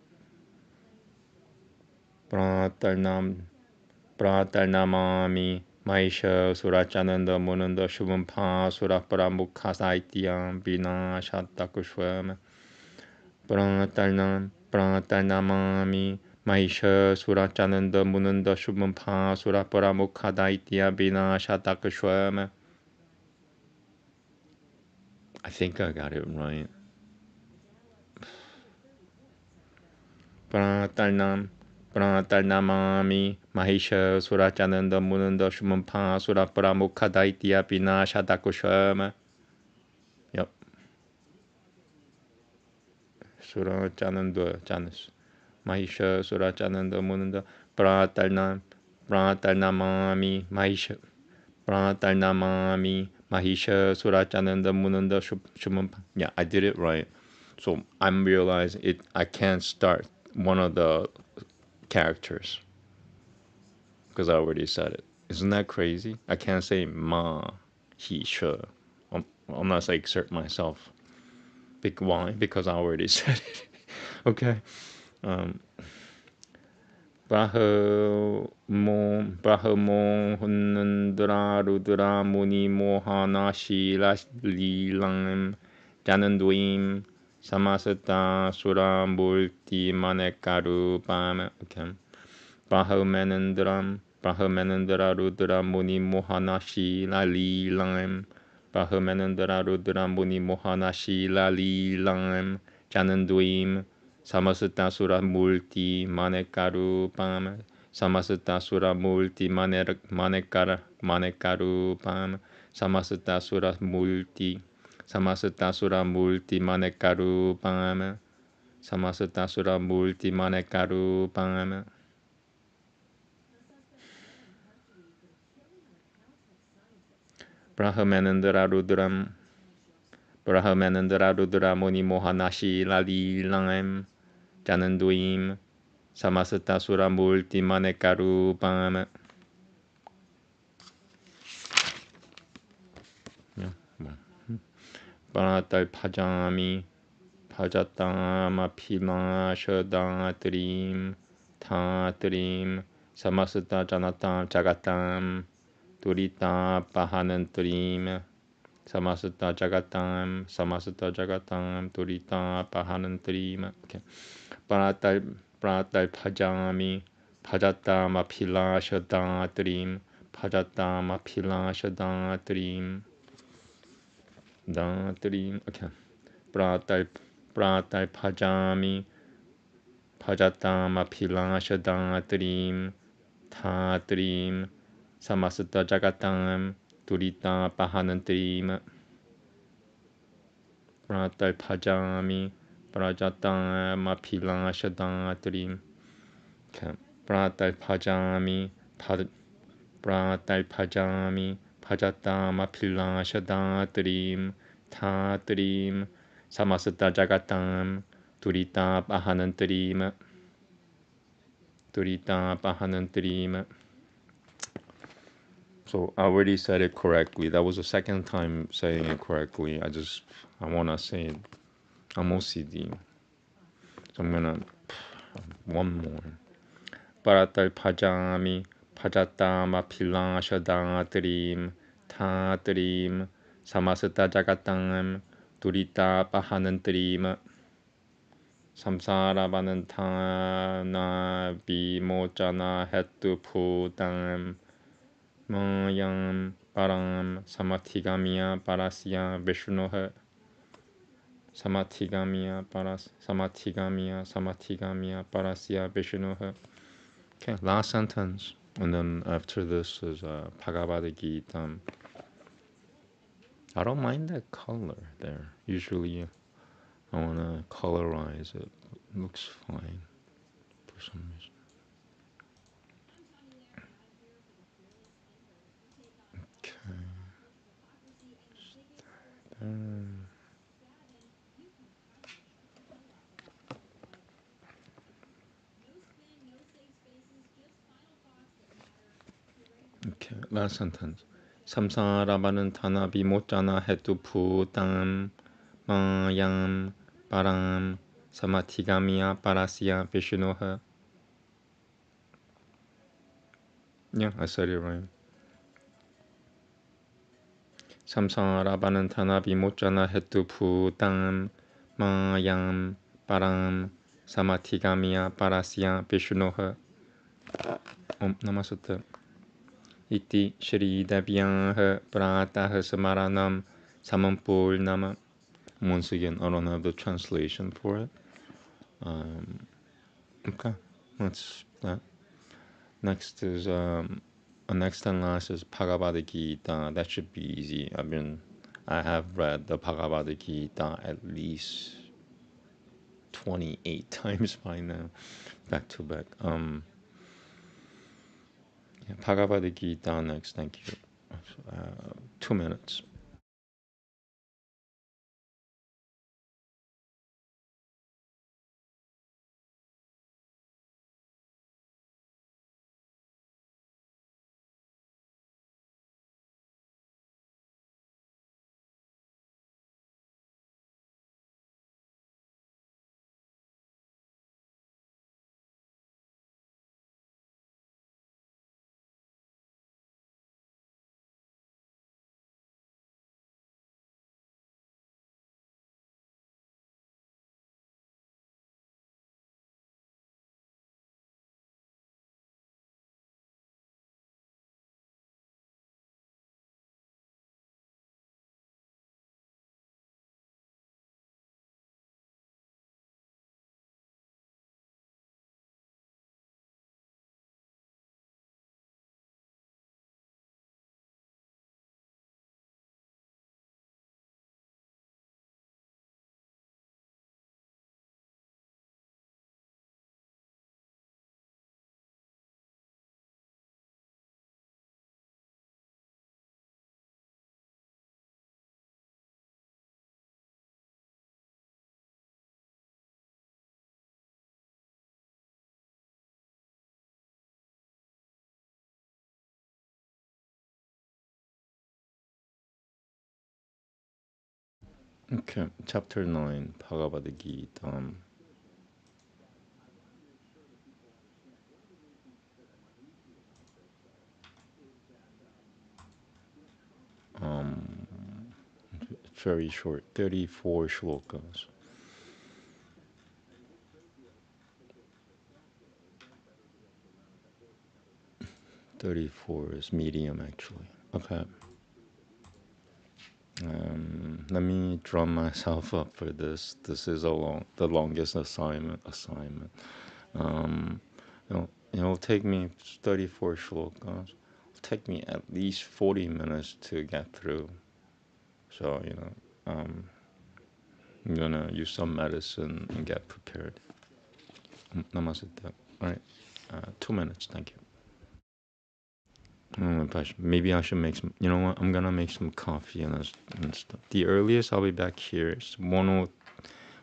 Pratarnamami Mahisha Surachananda Munanda Shubhampa Surapura Mukha Daitya Vidna Shatakushwama Pratarnamami Mahisha Surachananda Munanda Shubhampa Surapura Mukha Daitya Vidna Shatakushwama. I think I got it right. Pratarnamami Mahisha Surachananda Munanda Shubhampa Surapura Mukha Daitya Vidna Shatakushwama. Yep. Surachananda Janus Mahisha Surachananda Munanda Pratarnamami Mahisha Surachananda Munanda Shubhampa. Yeah, I did it right. So I'm realizing it. I can't start one of the characters because I already said it. Isn't that crazy? I can't say Mahisha unless I exert myself. Why? Because I already said it. Okay. Brahmo Rudra Muni Mohana Shila Lilam Jananduim Samasata Sura Multi Manekarupam. Okay. Brahmanandra Rudra Muni Mohana Shila Lilam Brahmanandra Rudra Muni Mohana Shila Lilam Jananduim Samasata Sura Multi Manekarupam Samasata Sura Multi Manekarupam Samasata Sura Multi Manekarupam Samasata Sura Multi Manekarupam. Brahmanandra Rudra Muni Mohanashi Lali Lam Jananduim Samasata Sura Multi Manekarupam. Bharatal Pajami Pajatama Pima Shadatrim Tatrim Samasata Janata Jagatam Durita Pahanantrim Samasata Jagatam Durita Pahanantrim. Okay. Bharatal Pajami Pajatama Pila Shadatrim Pajatama Pila Shadatrim Datrim. Okay. Pratai Pajami Pajatama Pilasha Datrim Tatrim Samasata Jagatam Durita Pahanantrim. Pratai Pajami Pajatama Pilasha Datrim. Okay. Pratai Pajami Pajatama Pilasha Datrim Tatrim Samasata Jagatam Durita Pahanantrim. So I already said it correctly. That was the second time saying it correctly. I want to say it. I'm OCD. So I'm gonna one more. Paratal pajami pajatama pilashada trim ta trim samasata jagatam durita pahanantrim samsara banantana bimojana hetu pudam mayam param samathigamiya parasya vishnuha Samathigamya parasya vishnuha. Okay, last sentence. And then after this is Bhagavad Gita. I don't mind that color there. Usually I want to colorize it. It looks fine for some reason. Okay. Okay, last sentence. Samsara banantana bimocana hetu putam mayam param samathigamiya parasya vishnuha. Yeah, I said it right. Samsara banantana bimocana hetu putam mayam param samathigamiya parasya vishnuha. Om Namaste. Iti Shri Devyah Pratah Samaranam Samampurnama. Once again, I don't have the translation for it. Okay, that's that. Next is next and last is Bhagavad Gita. That should be easy. I have read the Bhagavad Gita at least 28 times by now, back to back. Yeah, Bhagavad Gita next. Thank you. 2 minutes. Okay, chapter 9, Bhagavad Gita. 'It's very short, 34 shlokas. 34 is medium, actually. Okay. Let me drum myself up for this. This is the longest assignment. It'll take me 34 shlokas. It'll take me at least 40 minutes to get through. So, I'm gonna use some medicine and get prepared. Namaste. All right. 2 minutes. Thank you. Maybe I should make some. You know what? I'm gonna make some coffee and stuff. The earliest I'll be back here is 1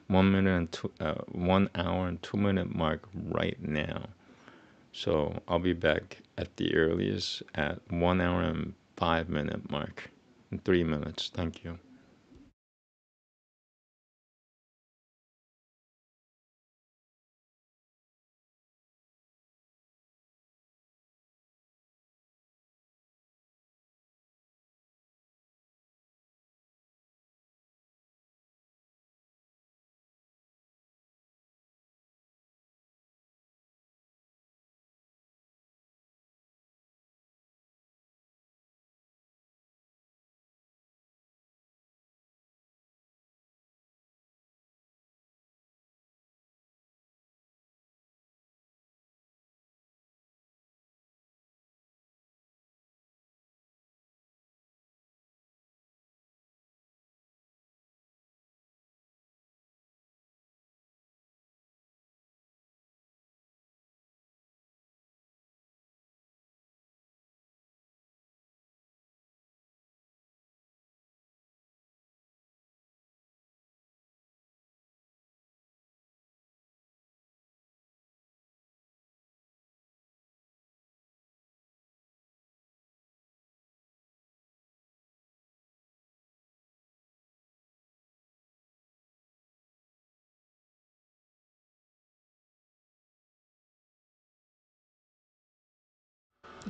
minute and 1 hour and 2 minute mark right now. So I'll be back at the earliest at 1 hour and 5 minute mark in 3 minutes. Thank you.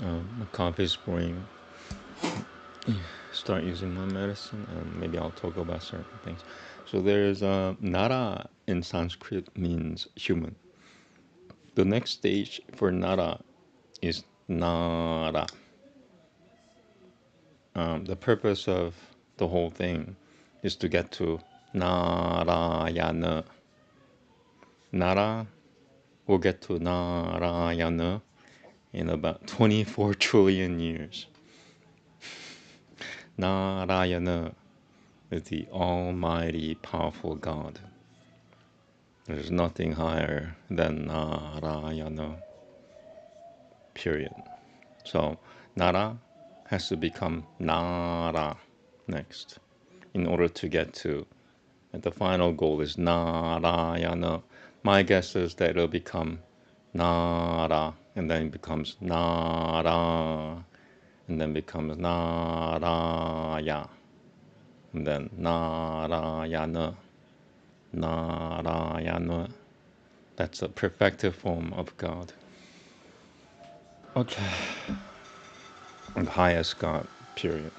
My coffee's brewing. Start using my medicine, and maybe I'll talk about certain things. So there's Nara in Sanskrit means human. The next stage for Nara is Nara. The purpose of the whole thing is to get to Narayana. Nara will get to Narayana in about 24 trillion years. Narayana is the almighty, powerful God. There's nothing higher than Narayana, period. So Nara has to become Nara next in order to get to, and the final goal is Narayana. My guess is that it'll become Nara, and then it becomes Nara, and then becomes Naraya, and then Narayana, Narayana. That's a perfected form of God. Okay. The highest God, period.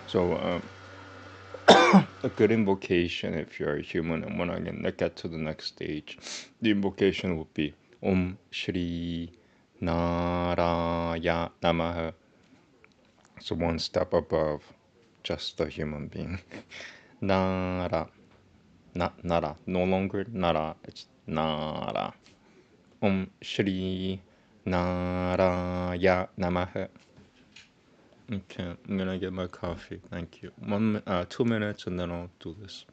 So, a good invocation if you're a human and want to get to the next stage, the invocation would be Om Shri Naraya Namaha. So one step above just a human being. Nara, not Nara, no longer Nara, it's Nara. Om Shri Naraya Namaha. Okay, I'm gonna get my coffee. Thank you. 2 minutes and then I'll do this.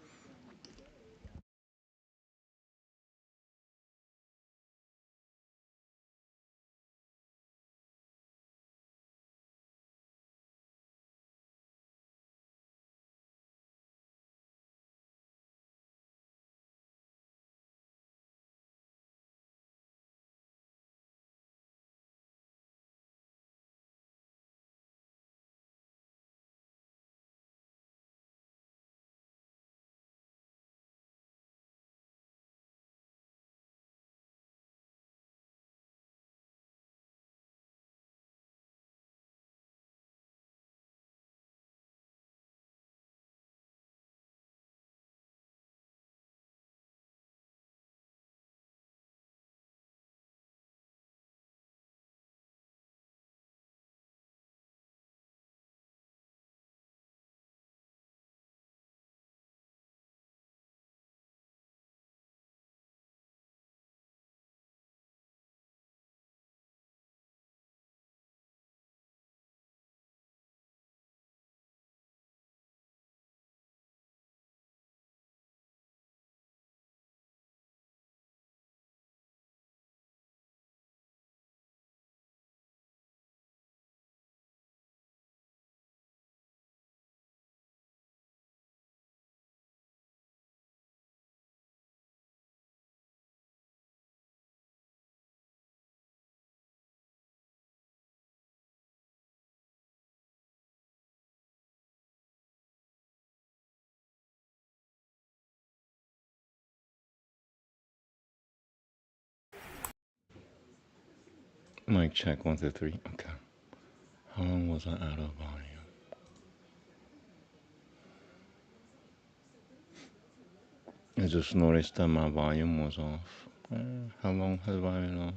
Mic check, 1, 2, 3. Okay. How long was I out of volume? I just noticed that my volume was off. How long have I been off?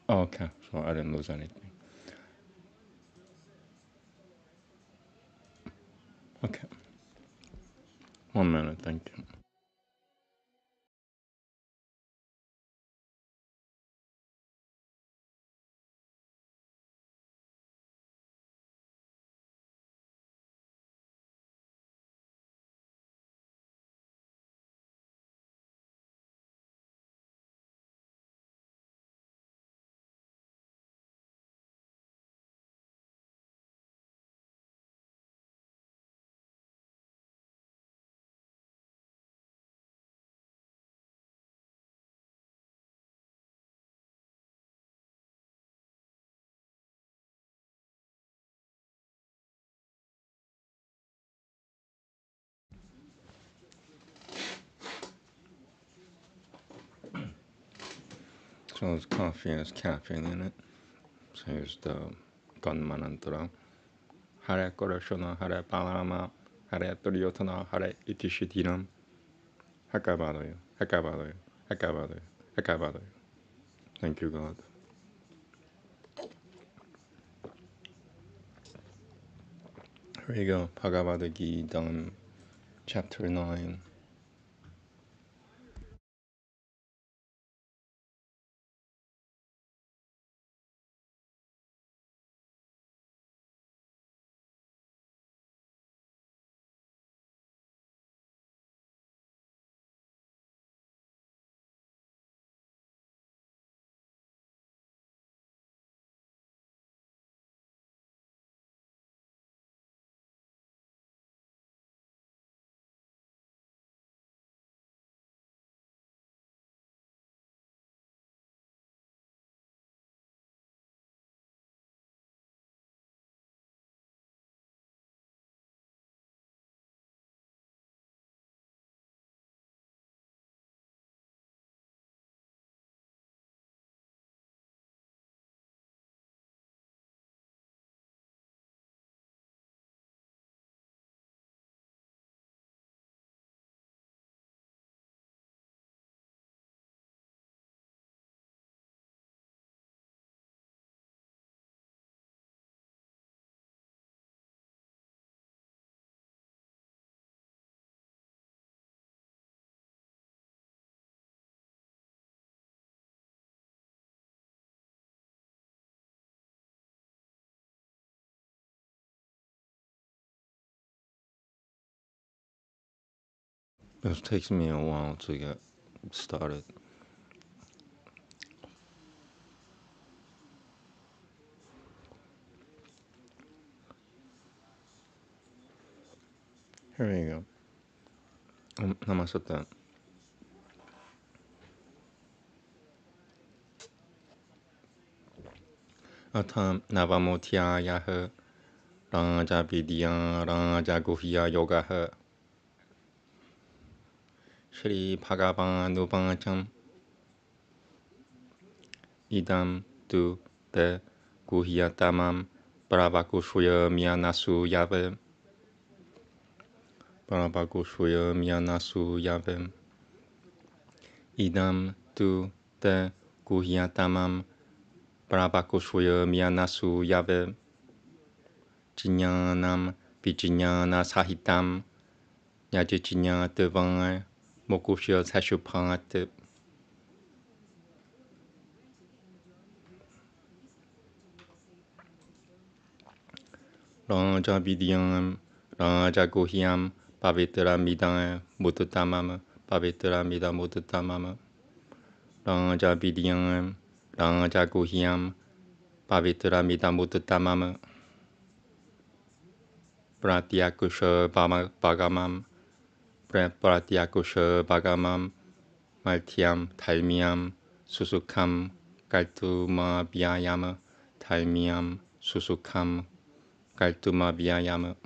Oh, okay, so I didn't lose anything. Okay. 1 minute, thank you. So this coffee has caffeine in it. So here's the Gunmanantra. Hare Korashona, Hare Palarama, Hare Turyotana, Hare Itishitinam, Hakabadayo, Hakabadayo, Hakabadayo, Hakabadayo. Thank you, God. Here you go, Bhagavad Gita, chapter 9. It takes me a while to get started. Here you go. Namaste. Atam Navamotyayah Raja Vidya Raja Guhya Yoga Shri Bhagavanupacham Idam tu te guhyatamam Pravakushuya Myanasu Yave Pravakushuya Myanasu Yave Idam tu te guhyatamam Pravakushuya Myanasu Yave Jnanam Vijnana Sahitam Yajijnya Devang Mokushya Sashupat Raja Vidyam Raja Guhyam Pavitra Midam Mututamam Pavitra Midam Mututamam Raja Vidyam Raja Guhyam Pavitra Midam Mututamam Pratyakusha Bhagamam Pratyakusha Bhagamam Maltyam Thaimyam Susukam Kaltuma Vyayama Thaimyam Susukam Kaltuma Vyayama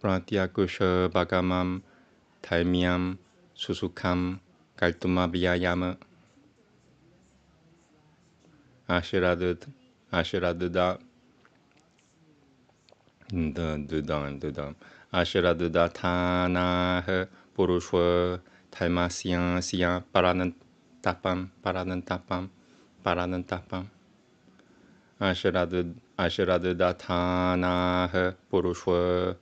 Pratyakusha Bhagamam Thaimyam Susukam Kaltuma Vyayama Ashiraduda Dudam Ashiraduda Tanah Purushwa Taimasyan Siya Paranantapam Paranantapam Paranantapam Ashradadatanah Purushwa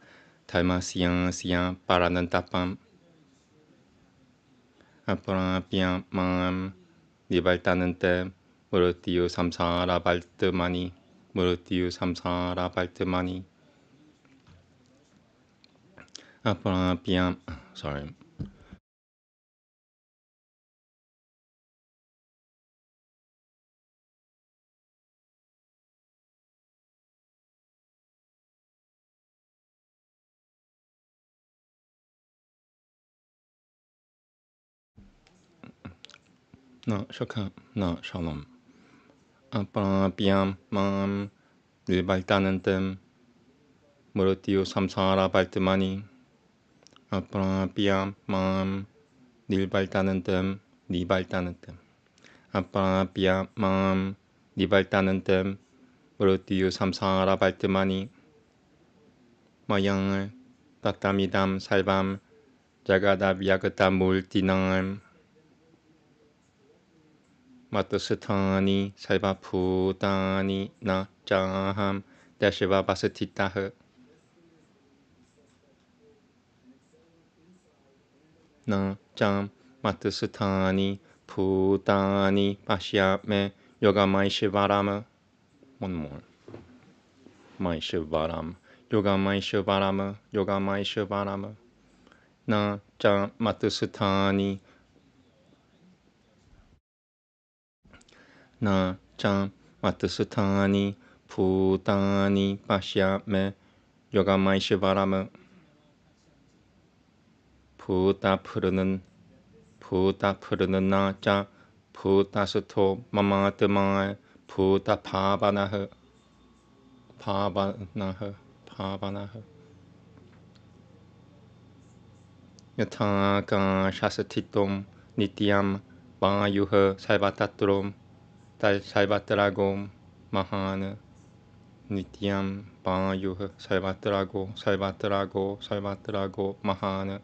Taimasiyan Siyan Paranantapam Aparapiam Mam Nibaltanante Murutiyu Samsara Baltamani Murutiyu Samsara Baltamani Aparapiam sorry. No, Shokha, no, Shalom. Aparapiam Mam Nibaltanante Murutiyu Samsara Baltamani Aparapiam Mam Nibaltanante Nibaltanante Aparapiam Mam Nibaltanante Murutiyu Samsara Baltamani Mayang Tatamidam Salvam Jagadavyagata Multinam Matasatani Salvaputani Na Jaham Dashava Basatitaha Na Jam Matasatani Putani Pashyame Yogamai Shivarama. One more. Mai Shivaram. Yogamai Shivarama. Yogamai Shivarama. Na Jam Matasatani Na Jam Matasatani Putani Pashyame Yogamai Shivarama. Puta Purunan Nacha Puta Sato Mamatama Puta Pavanaha Yataka Shasatitom Nityam Vayuha Saivatatrom Saivataragom Mahana Nityam Vayuha Saivatarago Mahana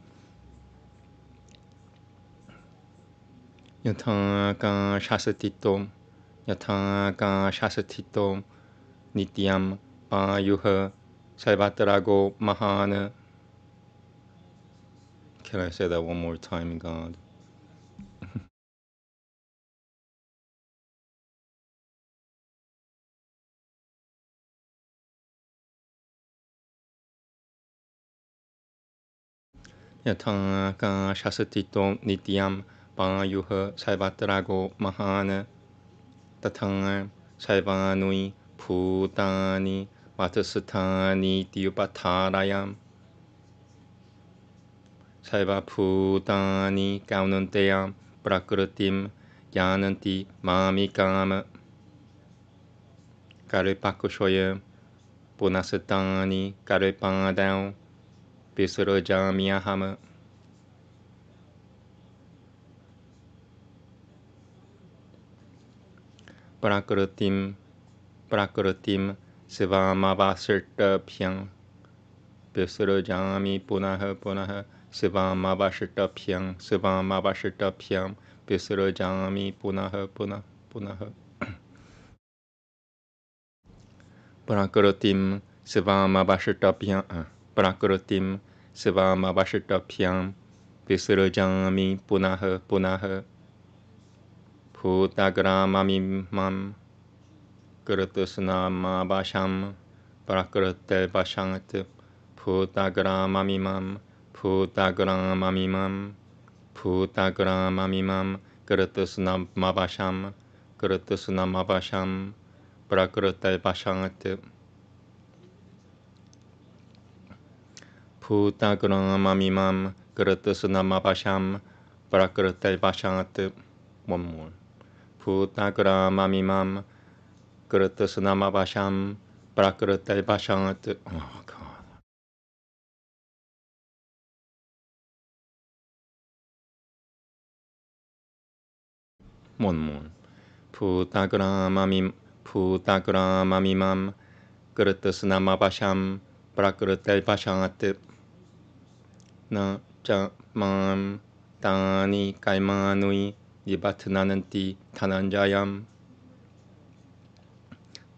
Yataka Shasatitom Nityam Vayuha Saivatarago Mahana. Can I say that one more time, God? Yataka Shasatitom Nityam Vayuha Saivatarago Mahana Tatanga Saivanui Putani Vatasatani Dyupatarayam Saiva Putani Gaunantayam Prakritim Yananti Mamikama Karipakushoya Punasatani Karipadam Visarajamiyahama Prakritim Sivamavasirtabhyam Visarajami Punaha Sivamavasirtabhyam Visarajami Punaha Prakritim Sivamavasirtabhyam Visarajami Punaha Putagramamimam Krutusnamabhasham Prakrute Vashangat Putagramamimam Krutusnamabhasham Prakrute Vashangat Putagramamimam Krutusnamabhasham Prakrute Vashangat. One more. Putagramamimam Krutusnamabhasham Prakrute Vashangat. Oh God. One more. Putagramamimam Krutusnamabhasham Prakrute Vashangat. Na Jamam Tani Kaimanui Nibatnananti Tananjayam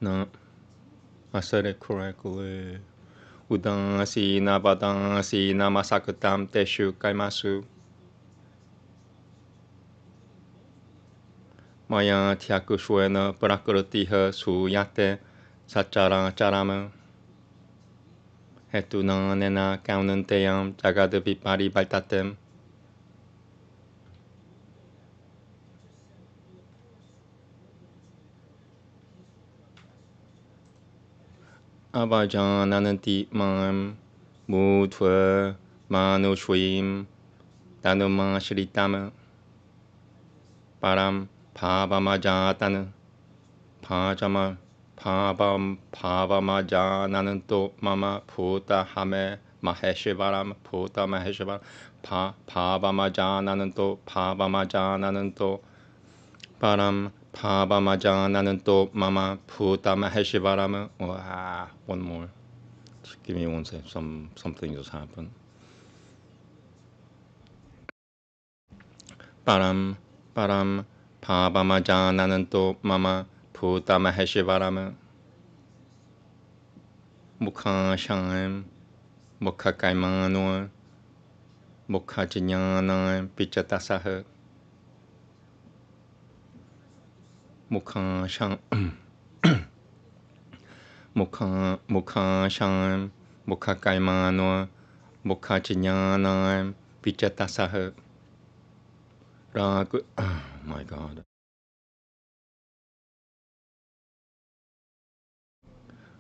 No, I said it correctly. Udansina vadansina masakutam teshu kaimasu. Maya tyakushwena prakritiha suyate sacara charama. Hetuna nena kaunanteyam jagadavipari baltatem. Avajanananti mam mutva manushvim danuma shritama param pavamajatana pajama pavamajanananto mama puta hame maheshivaram puta maheshivaram pavamajanananto pavamajanananto param pavamajanananto mama puta maheshivaram. Wow, one more. Just give me one second. Something just happened. Param pavamajanananto mama puta maheshivaram. Mukha sham mukha kaimano mukha jnana pichatasaha. Mukha sham mukha sham mukha kaimano mukha jnana pichatasaha. Oh my God.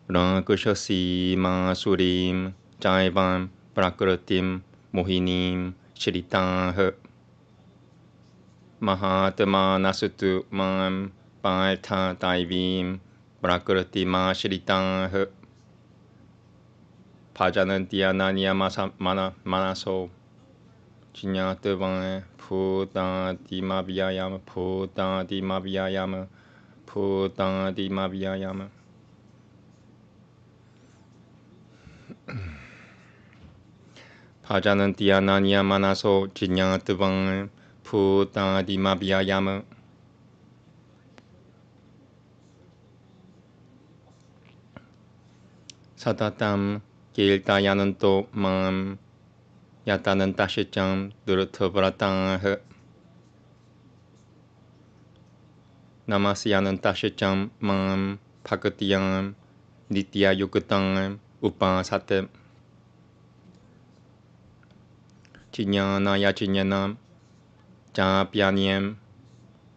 Rakushasi masurim jaivam prakritim mohinim shritah mahatma nasutu mam paitha taivim prakritima shritah pajanantiananya manaso chinyatavang putantimabhyayam putantimabhyayam putantimabhyayam. Pajanantiananya manaso chinyatavang putantimabhyayam. Satatam kiltayananto mam yatanantashicam durutavratah namasyanantashicam mam bhakatiyam nityayukatam upasate. Chinyana yachinyanam japyanyam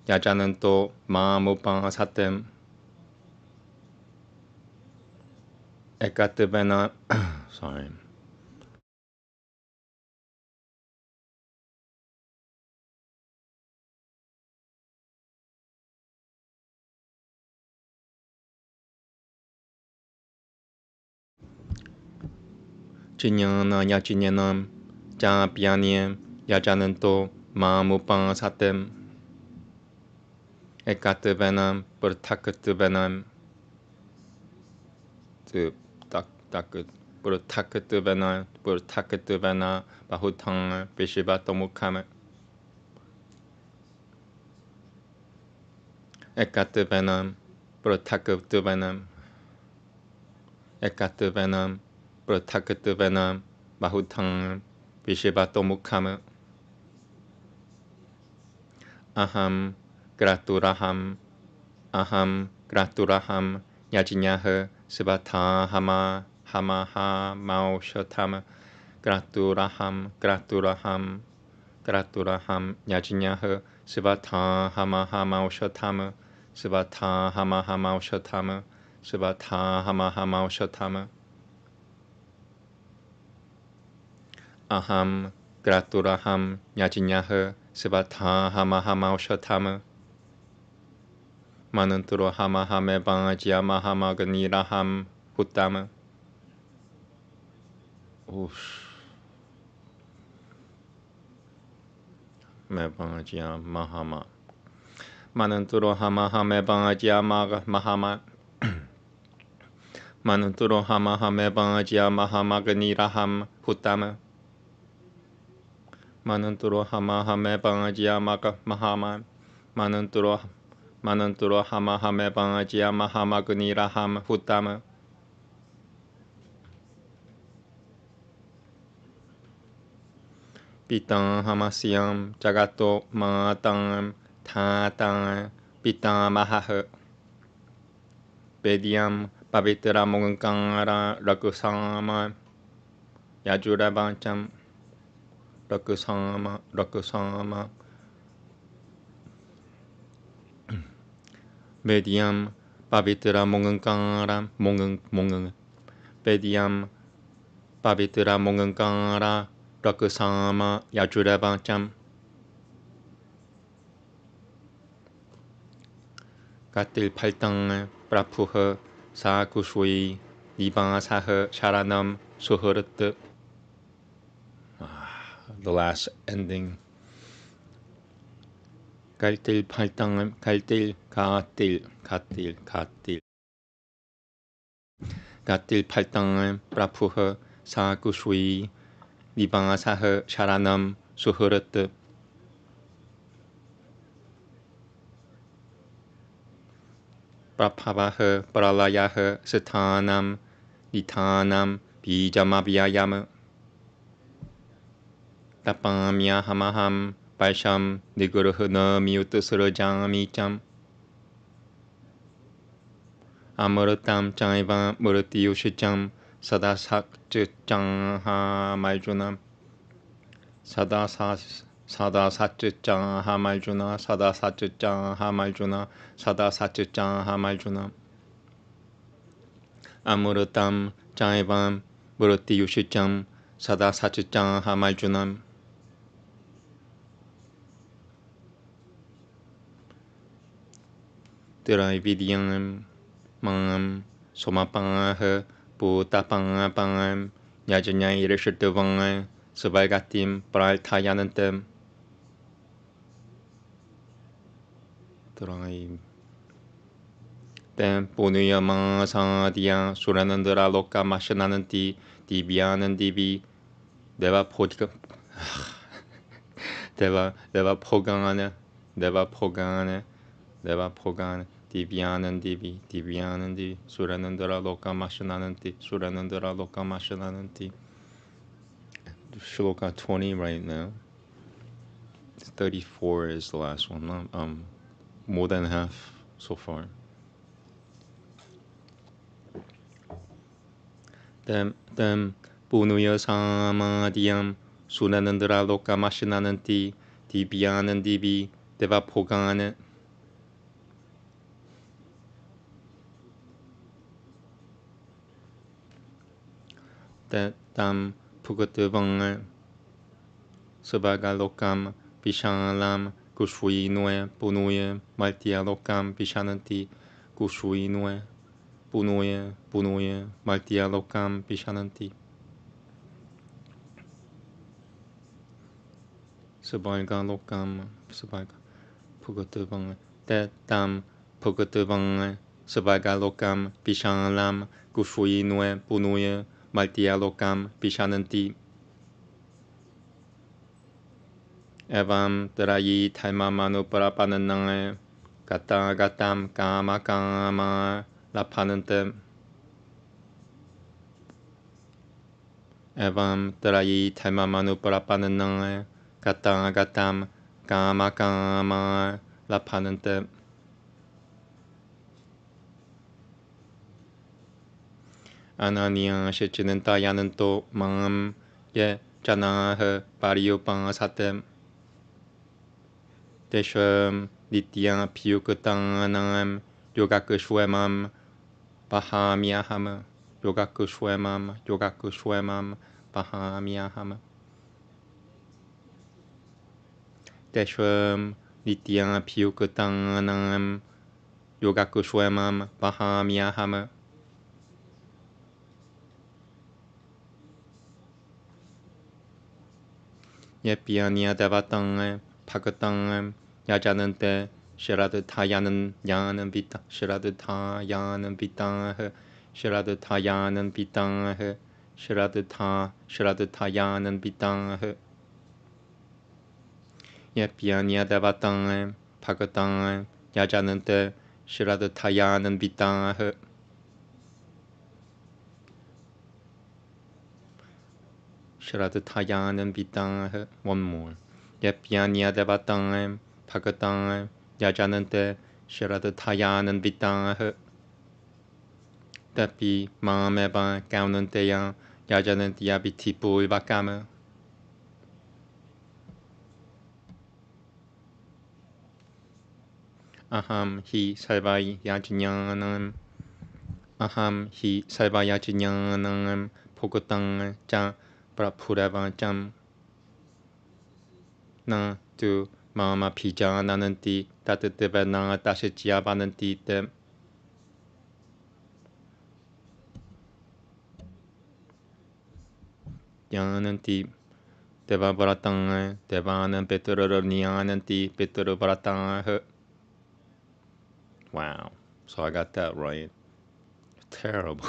yajananto mam upasatem. Ekatavana sorry. Chinyana yachinyanam japyanyam yajananto mam upasatem. Ekatavanam purtakatavanam purtakatavana bahutang vishivatamukama. Ekatavanam purtakatavanam ekatavanam purtakatavanam bahutang vishivatamukama. Aham graturaham yajinyah sivata hama hamaha maushatama. Graturaham yajinyah sivata hamaha maushatama. Sivata hamaha maushatama. Sivata hamaha maushatama. Aham graturaham yajinyah sivata hamaha maushatama. Mananturo hamahame bhajya mahamaganiraham hutama. Me bhajya mahama. Mananturo hamahame bhajya mahama. Mananturo hamahame bhajya mahamaganiraham hutama. Mananturo hamahame bhajya mahama. Mananturo mananturo hama hame bangajiyama hama gunira ham hutama pitang hamasyam jagato matang tatang pitang mahaha Bediam pavitra mungkara rakusama yajura bancham rakusama Bediam pavitra mungkara mung Bediam pavitra mungkara rakusama yajura bancham Katil paltang prapuha sakushui nibasaha sharanam suhurat. The last ending. Katil paltang katil paltang prapuha sakushui nibasaha sharanam suhurat. Prabhavaha pralayaha satanam nitanam bijamabhyayam tapamyahamaham paisham niguruhana miyutasarajamicham amaratam chaiva muratiyushacham sadasakchacham hamayjunam sadasachacham hamayjuna sadasachacham hamayjuna sadasachacham hamayjuna amuratam chaivam muratiyushacham sadasachacham hamayjunam Traividyam mam somapangah putapangapangam yajanyai rishitavang Savagatim pralthayanantam Tem punuyama sadhya suranandara loka mashanananti divyanandivi deva pogana divyanandivi suranandara loka mashanananti Shloka 20 right now. 34 is the last one. More than half so far. Tem punuya samadhyam sunanandara loka mashanananti divyanandivi deva pogana tam Pugatavang Sabagalokam Vishalam Kushwinue Punuye Maltialokam Vishananti Kushwinue Punuye Maltialokam Vishananti Sabagalokam Pugatavang tam Pugatavang Sabagalokam Vishalam Kushwinue Punuye Maltialokam Vishananti Evam Tarayi Taimamanu Parapananang Gata Gatam Kama Kama Lapanantem Evam Tarayi Taimamanu Parapananang Gata Gatam Kama Kama Lapanantem Ananya Shechinantayananto Mam Ye Janah Pariyupansatem Desham Ditya Piyukatanam Yogakushwemam Pahamyaham Yogakushwemam Pahamyaham Desham Ditya Piyukatanam Yogakushwemam Pahamyaham Yepyanya Devatang Pakatang Yajanante Shiradatayanan Yanan Vita Shiradatayanan Vitang Shiradatayanan Vitang Shiradatayanan Vitang Yepyanya Devatang Pakatang 야자는 때 시라드 타야는 비땅 시라드 타야는 비땅 one more 예피아니아 데바땅 파그땅 야자는 때 시라드 타야는 비땅 tapi 마음에 반 가우는 때야 야자는 디아비티뿔 바까메 아함 히 살바이 야지냐는 aham hi sarvayacinyanam pogotang cha prapuravancam na tu mama pijanananti tatatevana tashichiavananti te yananti devavaratang devanam petururunyananti peturuvaratang. Wow, so I got that right. Terrible.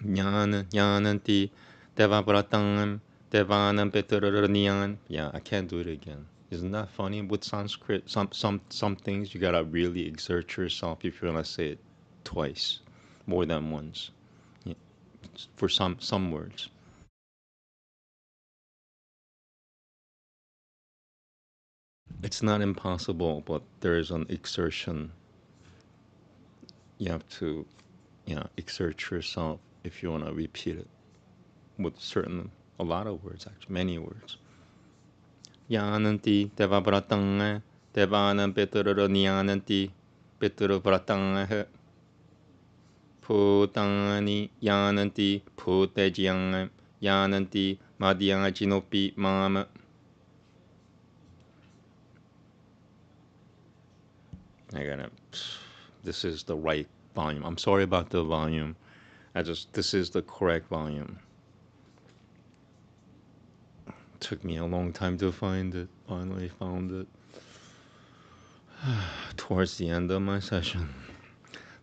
Yananti devavaratang devanam petururunyan. Yeah, I can't do it again. Isn't that funny with Sanskrit? Some things you gotta really exert yourself if you're gonna say it twice, more than once. Yeah, for some words. It's not impossible, but there is an exertion. You have to, exert yourself if you wanna repeat it with a lot of words, actually, many words. Yananti devavaratang devanam petururunyananti peturuvratang. Putani yananti putejyang yananti madhyajinopi mam. This is the right volume. I'm sorry about the volume. This is the correct volume. Took me a long time to find it. Finally found it. Towards the end of my session.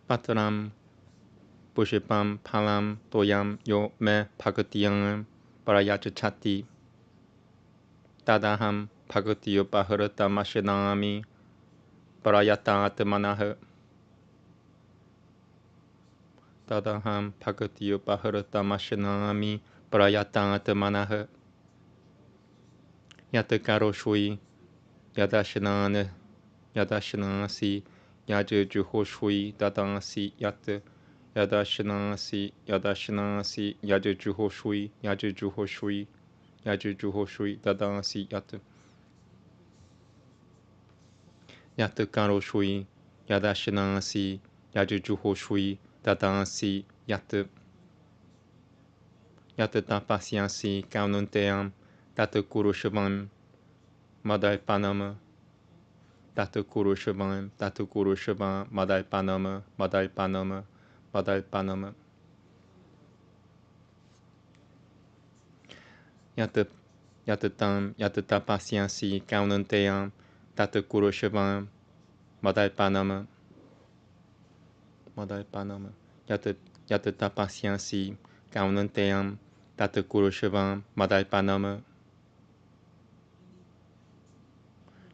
Pataram Pushipam Palam Toyam Yo Me Pagatyang Parayachachati Tadaham Pagatiyo Paharata Mashinami Parayatat Manah Tadaham Pagatiyo Paharata Mashinami Parayatat Manah Yatakaro Shui Yadashinan Yadashinasi Yajuho Shui Dadansi Yat Yadashinasi Yadashinasi Yajuho Shui Yajuho Shui Yajuho Shui Dadansi Yat Yatakaro Shui Yadashinasi Yajuho Shui Dadansi Yat Yatatapasyansi Kaununteam Tatakuru Shivam Madai Panama Tatakuru Shivam Madai Panama Madai Panama Madai Panama Yatatapasyansi Kaununteam Tatakuru Shivam Madai Panama Madai Panama Yatatapasyansi Kaununteam Tatakuru Shivam Madai Panama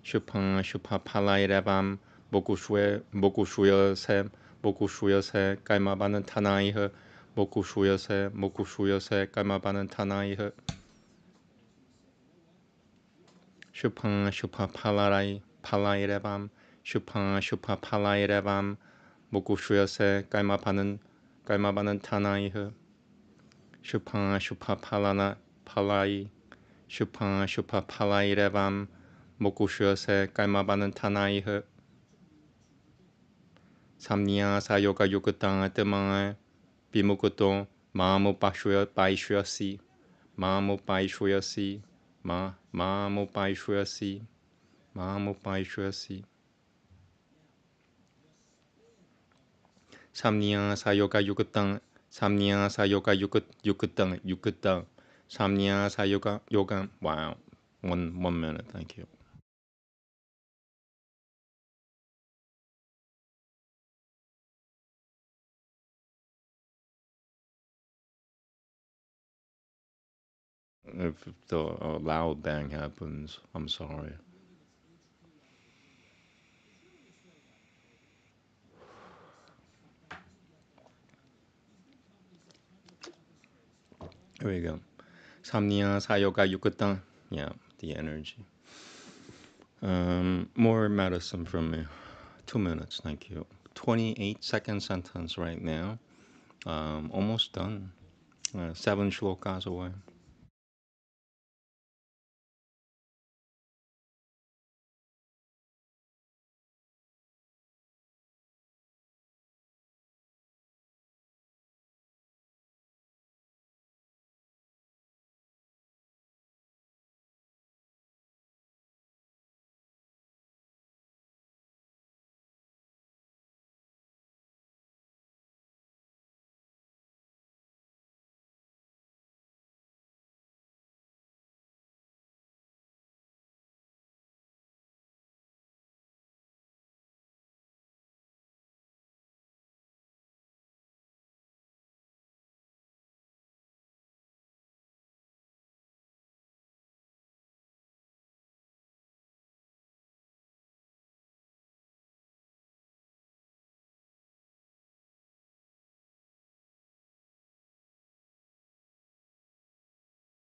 Shupang Shupapalairevam Bokushuya se Kaimabanan Tanai Bokushuya se Kaimabanan Tanai Shupang Shupapalairevam Shupang Shupapalairevam Bokushuya se Kaimabanan Tanai Shupang Shupapalana Palai Shupang Shupapalairevam Mokushuya se Kaimabanan Tanai Samnya Sayoga Yukutang Temai Bimukuto Mamu Paishuyasi Mamu Paishuyasi Mamu Paishuyasi Mamu Paishuyasi Samnya Sayoga Yukutang Samnya Sayoga Yukutang Samnya Sayoga Yoga. Wow. One minute, thank you. If the loud bang happens, I'm sorry. Here we go. Samnya Sayoga Yukata. Yeah, the energy. More medicine from me. 2 minutes, thank you. 28-second sentence right now. Almost done. 7 shlokas away.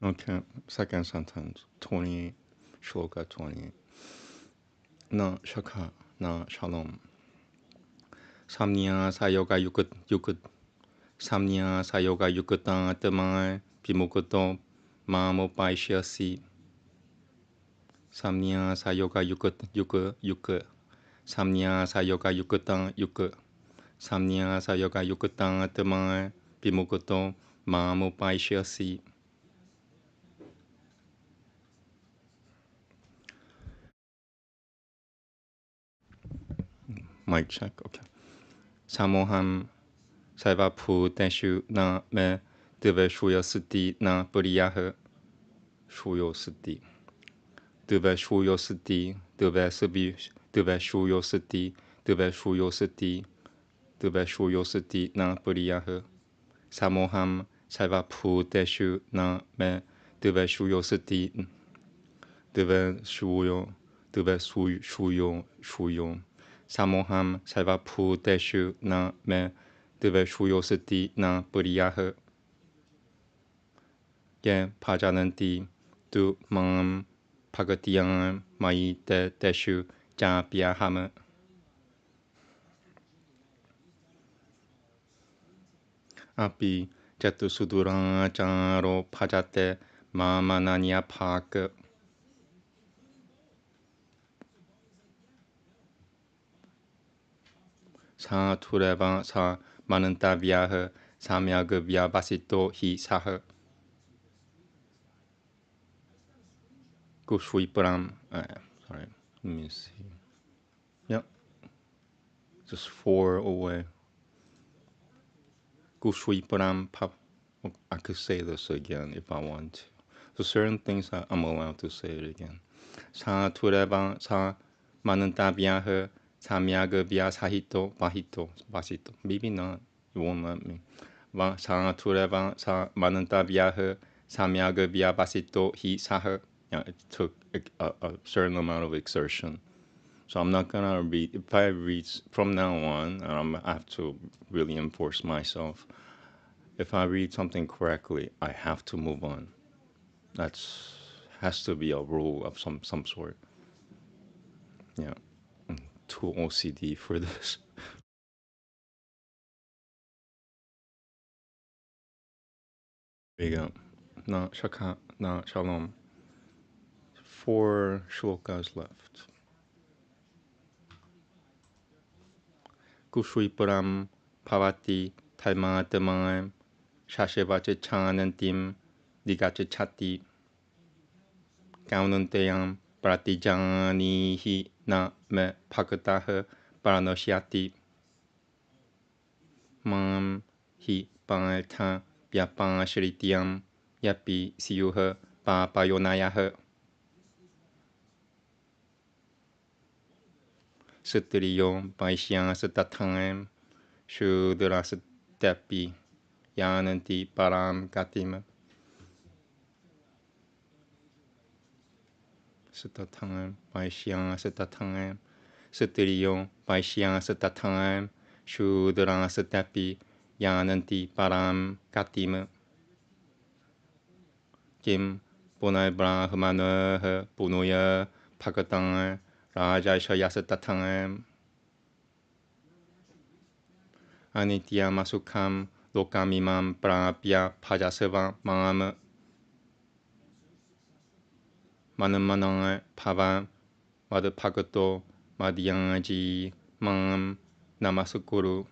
Okay, second sentence. 28, shloka 28. Na shaka, na shalom. Samnya Sayoga Yukut. Samnya Sayoga Yukata Tamai Pimukoto Mamopaishyasi. Samnya Sayoga Yuk. Samnya Sayoga Yuk. Samnya Sayoga Yukata Tamai Pimukoto Mamopaishyasi. Mic check, okay. Samoham Saivapu Teshu Na Me Deve Shuyosati Na Puriyaha Shuyosati. Deve Shuyosati, Deve Sabi, Deve Shuyosati, Deve Shuyosati, Deve Shuyosati Na Puriyaha. Samoham Saivapu Teshu Na Me Deve Shuyosati, Deve Shuyo. Samoham Saivapu Teshu Na Me Deve Shuyosati Na Puriyaha. Ye Pajananti Du Mam Pagatiyan Mai Te Teshu Japyahama. Api Jatu Sudurang Jaro Pajate Mamananya Pak. Sa Tureva Sa Mananta Vyaha Samyaga Vyabasito Hi Saha. Kushwipram. Sorry, let me see. Yep, just 4 away. Kushwipram Pap. I could say this again if I want to. So certain things I'm allowed to say it again. Sa Tureva Sa Mananta Vyaha Samyaga Vyasahito Basito. Maybe not. You won't let me. Sa Tureva Sa Mananta Vyaha Samyaga Vyabasito Hi Saha. Yeah, it took a certain amount of exertion. So I'm not gonna read. If I read from now on, I have to really enforce myself. If I read something correctly, I have to move on. That's has to be a rule of some sort. Yeah, I'm too OCD for this. There you go. Na shaka, na shalom. 4 shlokas left. Kushwiparam Pavati Talmadamam Shashevache Chanantim Digache Chati Gaunantayam Pratijanihi Na Me Pakataha Paranoshyati Mam Hi Palta Vyapashrityam Yapi Siyuha Papayonayaha Sutriyo Vaishyan Satatang Shudrasatepi Yananti Param Gatima Satatang Vaishyan Satatang Sutriyo Vaishyan Satatang Shudrasatepi Yananti Param Gatima Kim Bunai Brahmana Bunuya Pakatang Rajaisha Yasatatang Anitya Masukam Lokamimam Prapya Pajaseva Mam Manamanang Pava Madapagato Madhyanji Mam Namasukuru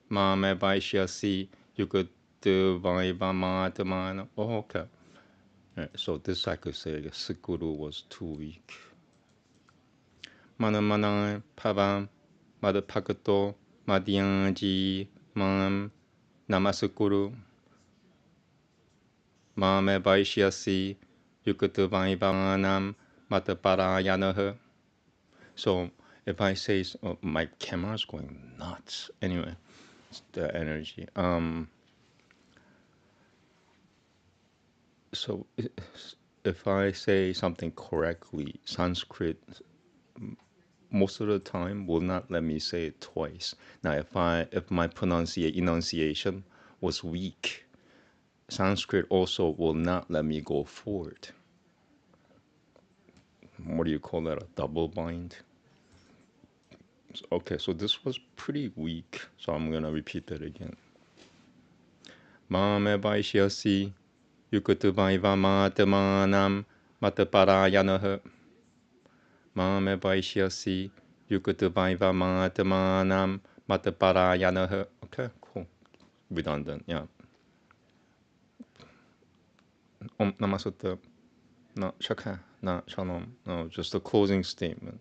Mame Vaishyasi Yukutuvaivamatman. Oh, okay. Right, so this I could say Sikuru was too weak. Manamanang Pava Madapagato Madhyanji Mam Namasukuru Mame Vaishyasi Yukutuvaivanam Mataparayanaha. So if I say, oh, my camera's going nuts. Anyway, it's the energy. So if I say something correctly, Sanskrit most of the time will not let me say it twice. Now, if my enunciation was weak, Sanskrit also will not let me go forward. What do you call that? A double bind? Okay, so this was pretty weak, so I'm gonna repeat that again. Mame vaishyasi yukutuvaiva matamanam mataparayanah. Mame vaishyasi yukutuvaiva matamanam mataparayanah. Okay, cool. Redundant, yeah. Om Namasutta. No, Shakha. No, Shalom. No, just a closing statement.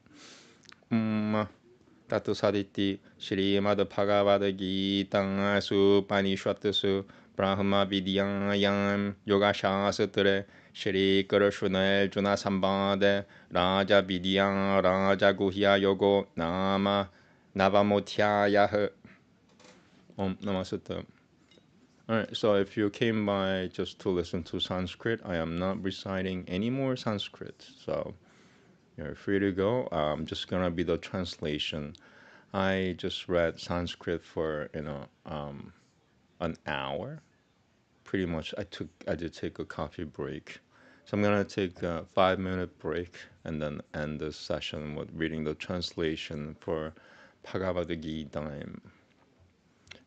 Tatu Saditi Shrimad Bhagavad Gita Su Upanishad Brahma Vidyayam Yoga Shastra Shri Krishna Arjuna Sambade Raja Vidya Raja Guhya Yogo Nama Navamotyaya. Om Namasutta. Alright, so if you came by just to listen to Sanskrit, I am not reciting any more Sanskrit, so you're free to go. I'm just gonna be the translation. I just read Sanskrit for an hour. Pretty much, I did take a coffee break, so I'm gonna take a 5-minute break and then end this session with reading the translation for Bhagavad Gita.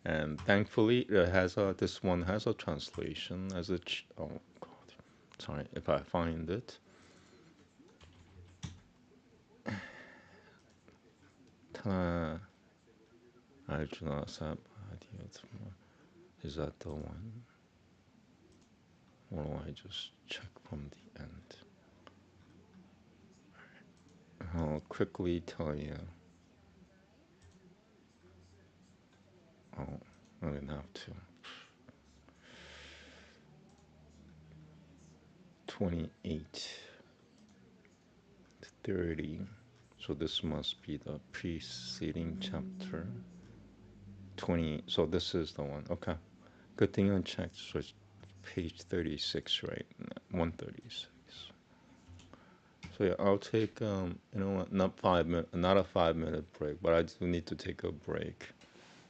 And thankfully, this one has a translation as a. Oh God, sorry if I find it. Arjuna is that the one? Or do I just check from the end? I'll quickly tell you. Oh, I didn't have to. 28 to 30. So this must be the preceding chapter. 20. So this is the one. Okay. Good thing I checked. So it's page 36, right? 136. So yeah, I'll take you know what? Not a 5-minute break, but I do need to take a break.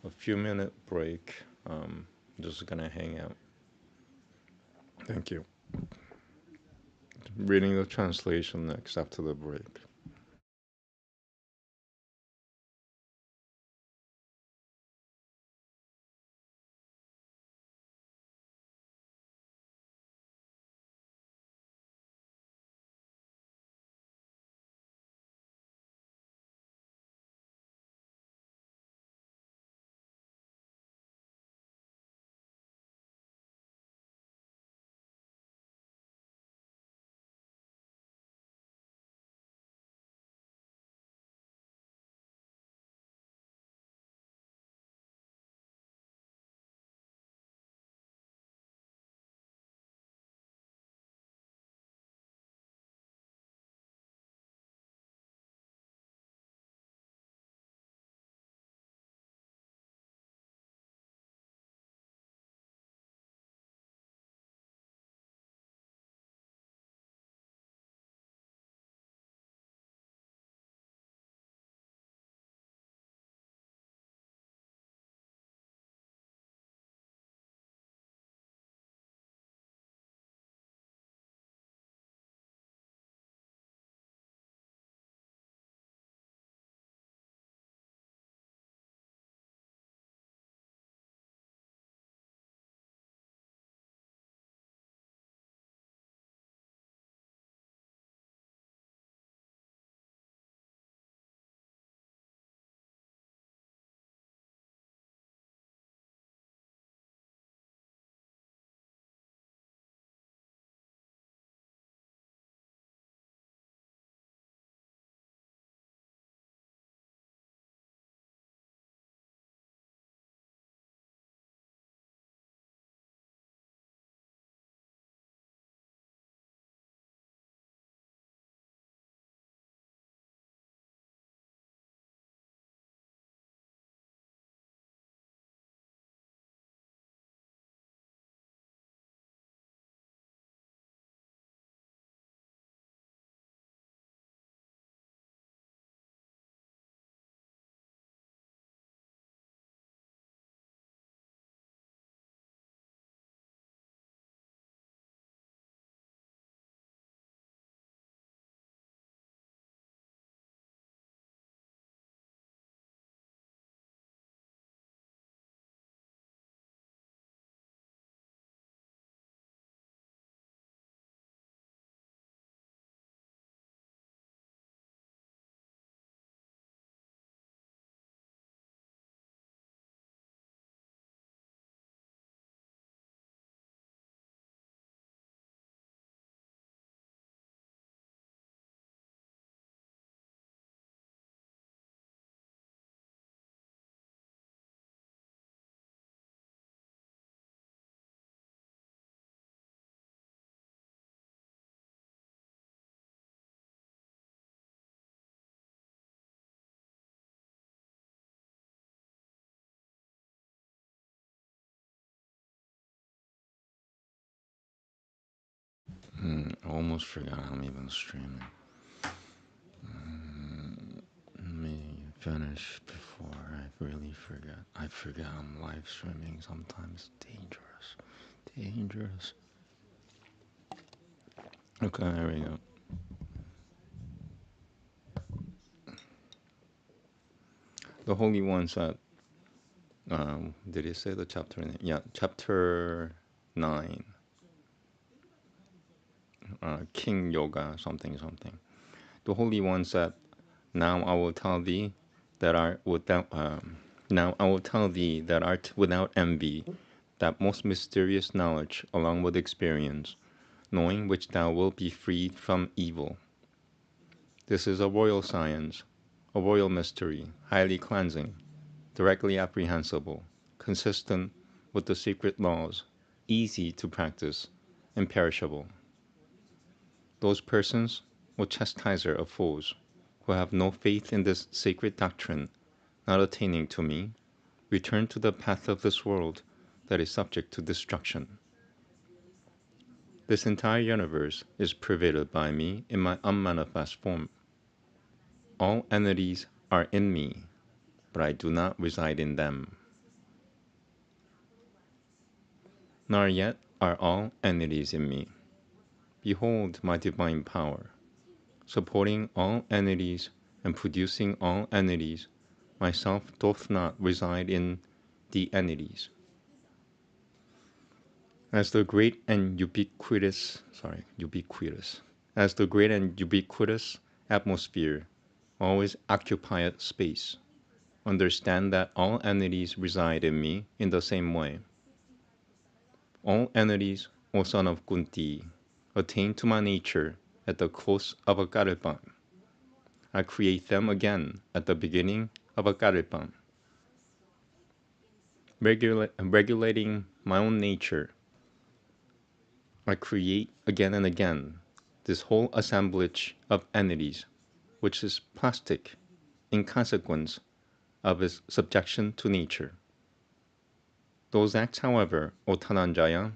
A few minute break. I'm just gonna hang out. Thank you. Reading the translation next after the break. I almost forgot I'm even streaming. Let me finish before I really forget. I forget I'm live streaming sometimes. Dangerous. Dangerous. Okay, there we go. The Holy One said, did he say the chapter name? Yeah, chapter 9. King Yoga, something, something. The Holy One said, now I will tell thee that art without without envy, that most mysterious knowledge along with experience, knowing which thou wilt be freed from evil. This is a royal science, a royal mystery, highly cleansing, directly apprehensible, consistent with the secret laws, easy to practice, imperishable. Those persons, O chastiser of foes, who have no faith in this sacred doctrine, not attaining to me, return to the path of this world that is subject to destruction. This entire universe is pervaded by me in my unmanifest form. All entities are in me, but I do not reside in them. Nor yet are all entities in me. Behold my divine power, supporting all entities and producing all entities. Myself doth not reside in the entities. As the great and ubiquitous atmosphere always occupieth space, understand that all entities reside in me in the same way. All entities, O son of Kunti, attain to my nature at the close of a Garilpan. I create them again at the beginning of a Garilpan. Regulating my own nature, I create again and again this whole assemblage of entities, which is plastic in consequence of its subjection to nature. Those acts, however, O Dhananjaya,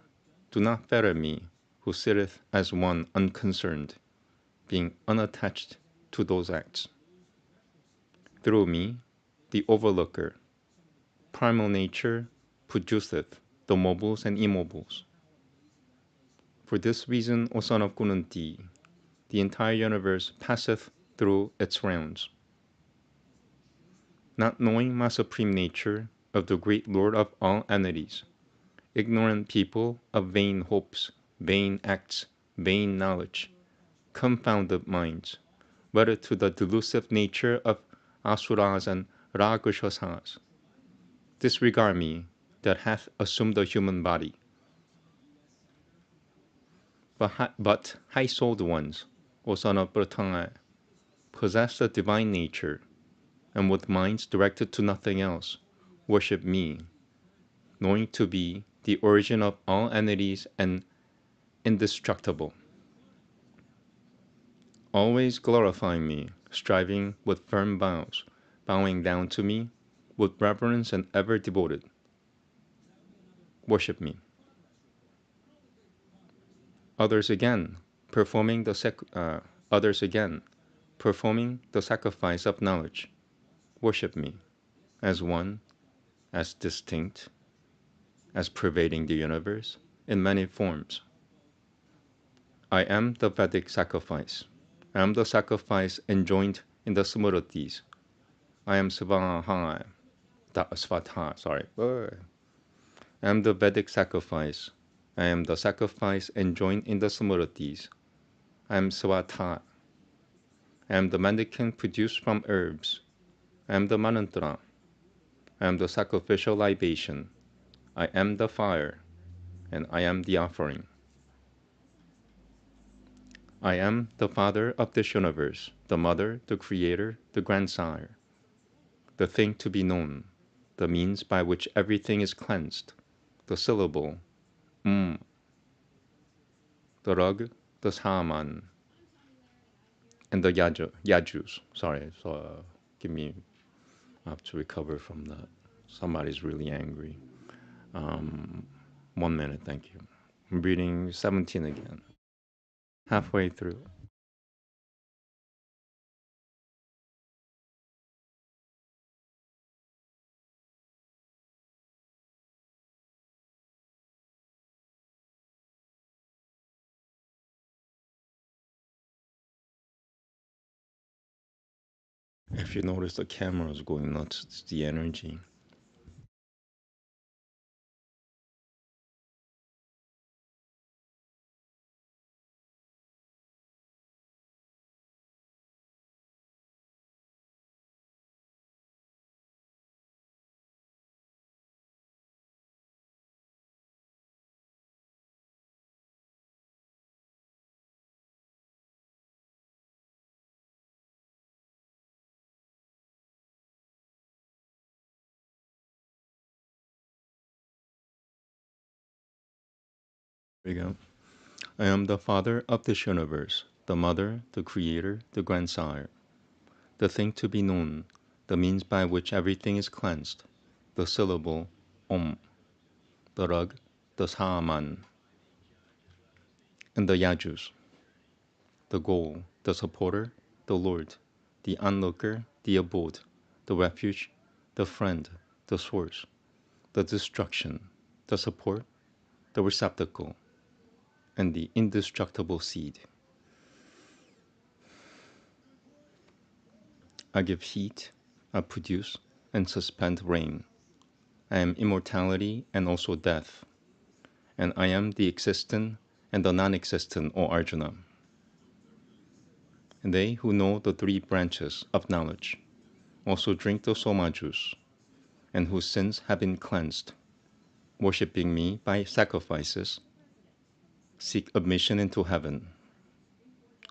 do not fetter me, who sitteth as one unconcerned, being unattached to those acts. Through me, the overlooker, primal nature produceth the mobiles and immobiles. For this reason, O son of Kununti, the entire universe passeth through its rounds. Not knowing my supreme nature of the great Lord of all entities, ignorant people of vain hopes, vain acts, vain knowledge, confounded minds, wedded to the delusive nature of asuras and rakshasas, disregard me that hath assumed a human body. But high-souled ones, O son of Pratangai, possess the divine nature, and with minds directed to nothing else, worship me, knowing to be the origin of all entities and indestructible. Always glorifying me, striving with firm vows, bowing down to me with reverence and ever devoted. Worship me. Others again, performing the sacrifice of knowledge, worship me as one, as distinct, as pervading the universe in many forms. I am the Vedic sacrifice. I am the sacrifice enjoined in the Smritis. I am Svatha. I am the Vedic sacrifice. I am the sacrifice enjoined in the Smritis. I am Svatha. I am the mendicant produced from herbs. I am the manantra. I am the sacrificial libation. I am the fire, and I am the offering. I am the father of this universe, the mother, the creator, the grandsire, the thing to be known, the means by which everything is cleansed, the syllable, the rug, the saman, and the yajus. Sorry, so I have to recover from that. Somebody's really angry. 1 minute, thank you. I'm reading 17 again. halfway through. If you notice the camera is going nuts, it's the energy. Here we go. I am the father of this universe, the mother, the creator, the grandsire, the thing to be known, the means by which everything is cleansed, the syllable Om, the rug, the Saaman, and the Yajus, the goal, the supporter, the Lord, the onlooker, the abode, the refuge, the friend, the source, the destruction, the support, the receptacle, and the indestructible seed. I give heat, I produce and suspend rain. I am immortality and also death, and I am the existent and the non-existent, O Arjuna. And they who know the three branches of knowledge also drink the soma juice, and whose sins have been cleansed, worshipping me by sacrifices, seek admission into heaven.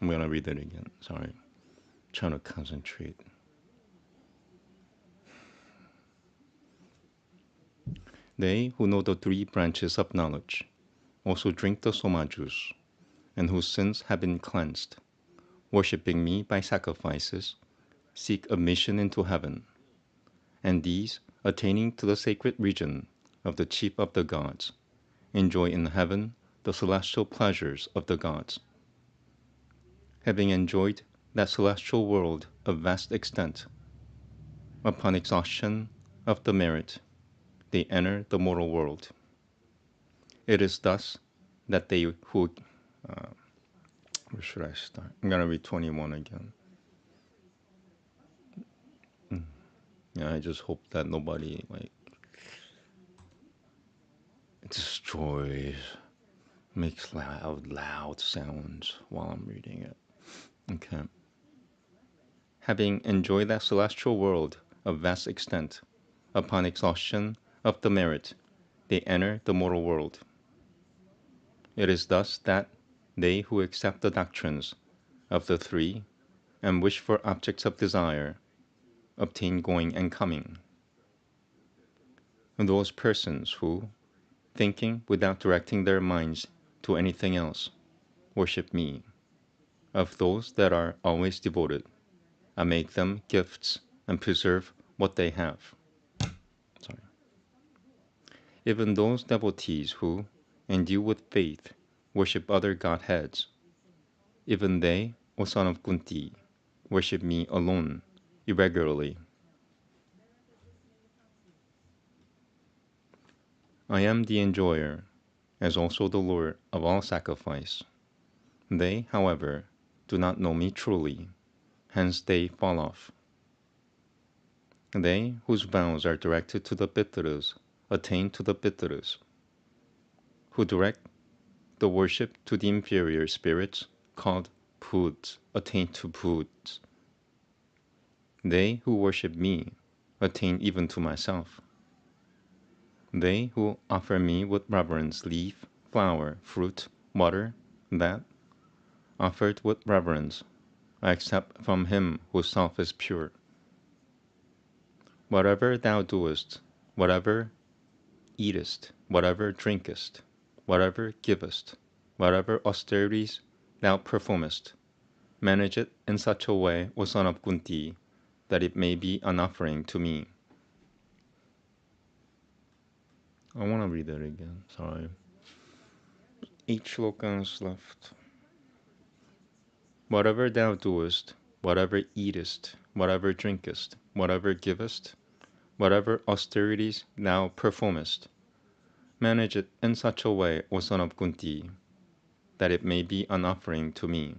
I'm going to read it again. Sorry. Trying to concentrate. They who know the three branches of knowledge also drink the soma juice, and whose sins have been cleansed, worshipping me by sacrifices, seek admission into heaven. And these, attaining to the sacred region of the chief of the gods, enjoy in heaven the celestial pleasures of the gods. Having enjoyed that celestial world of vast extent, upon exhaustion of the merit, they enter the mortal world. It is thus that they who... where should I start? I'm going to read 21 again. Yeah, I just hope that nobody, destroys, makes loud sounds while I'm reading it. Okay. Having enjoyed that celestial world of vast extent, upon exhaustion of the merit, they enter the mortal world. It is thus that they who accept the doctrines of the three and wish for objects of desire obtain going and coming. And those persons who, thinking without directing their minds to anything else, worship me. Of those that are always devoted, I make them gifts and preserve what they have. Even those devotees who, endued with faith, worship other godheads, even they, O son of Kunti, worship me alone, irregularly. I am the enjoyer, as also the Lord of all sacrifice. They, however, do not know me truly, hence they fall off. They whose vows are directed to the Pitaras attain to the Pitaras. Who direct the worship to the inferior spirits called Bhuts attain to Bhuts. They who worship me attain even to myself. They who offer me with reverence leaf, flower, fruit, water, that, offered with reverence, I accept from him whose self is pure. Whatever thou doest, whatever eatest, whatever drinkest, whatever givest, whatever austerities thou performest, manage it in such a way, O son of Kunti, that it may be an offering to me. I want to read that again, sorry. 8 shlokas left. Whatever thou doest, whatever eatest, whatever drinkest, whatever givest, whatever austerities thou performest, manage it in such a way, O son of Kunti, that it may be an offering to me.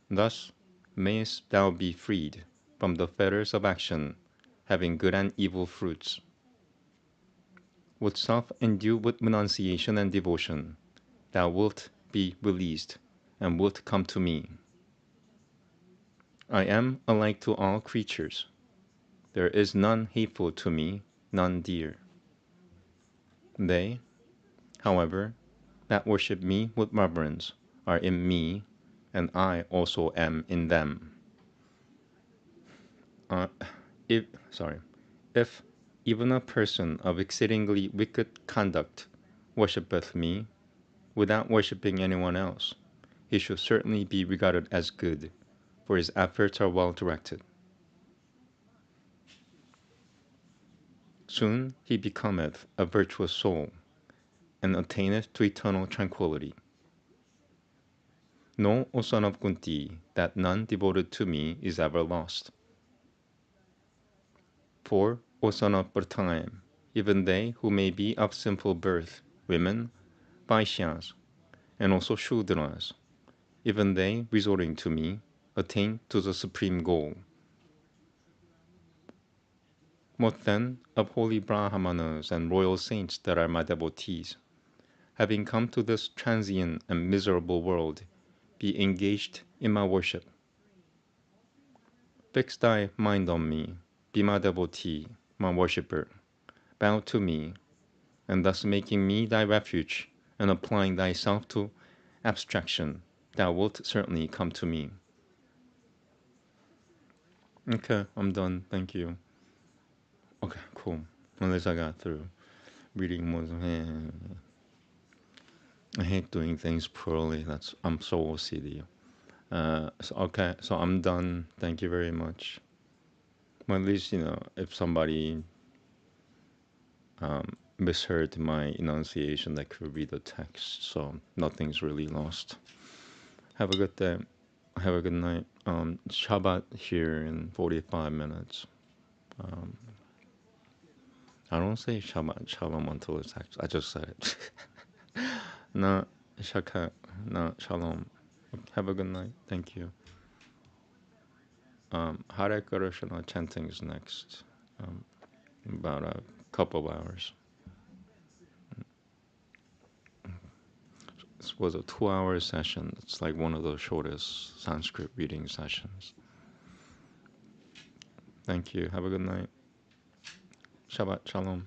Thus mayest thou be freed from the fetters of action, having good and evil fruits. With self endued with renunciation and devotion, thou wilt be released, and wilt come to me. I am alike to all creatures. There is none hateful to me, none dear. They, however, that worship me with reverence are in me, and I also am in them. If even a person of exceedingly wicked conduct worshipeth me without worshipping anyone else, he should certainly be regarded as good, for his efforts are well directed. Soon he becometh a virtuous soul, and attaineth to eternal tranquillity. Know, O son of Kunti, that none devoted to me is ever lost. For, O son of Pratham, even they who may be of sinful birth, women, Vaishyas, and also Shudras, even they resorting to me, attain to the supreme goal. What then of holy Brahmanas and royal saints that are my devotees, having come to this transient and miserable world, be engaged in my worship? Fix thy mind on me, be my devotee, my worshipper, bow to me, and thus making me thy refuge, and applying thyself to abstraction, thou wilt certainly come to me. Okay, I'm done. Thank you. Okay, cool. At least I got through. Reading was, I hate doing things poorly. I'm so OCD. So I'm done. Thank you very much. Well, at least, if somebody misheard my enunciation, they could read the text. So nothing's really lost. Have a good day. Have a good night. Shabbat here in 45 minutes. I don't say Shabbat Shalom until it's actually, I just said it. No, Shaka, no, Shalom. Have a good night. Thank you. Hare Krishna chanting is next. About a couple of hours. This was a 2-hour session. It's like one of the shortest Sanskrit reading sessions. Thank you. Have a good night. Shabbat Shalom.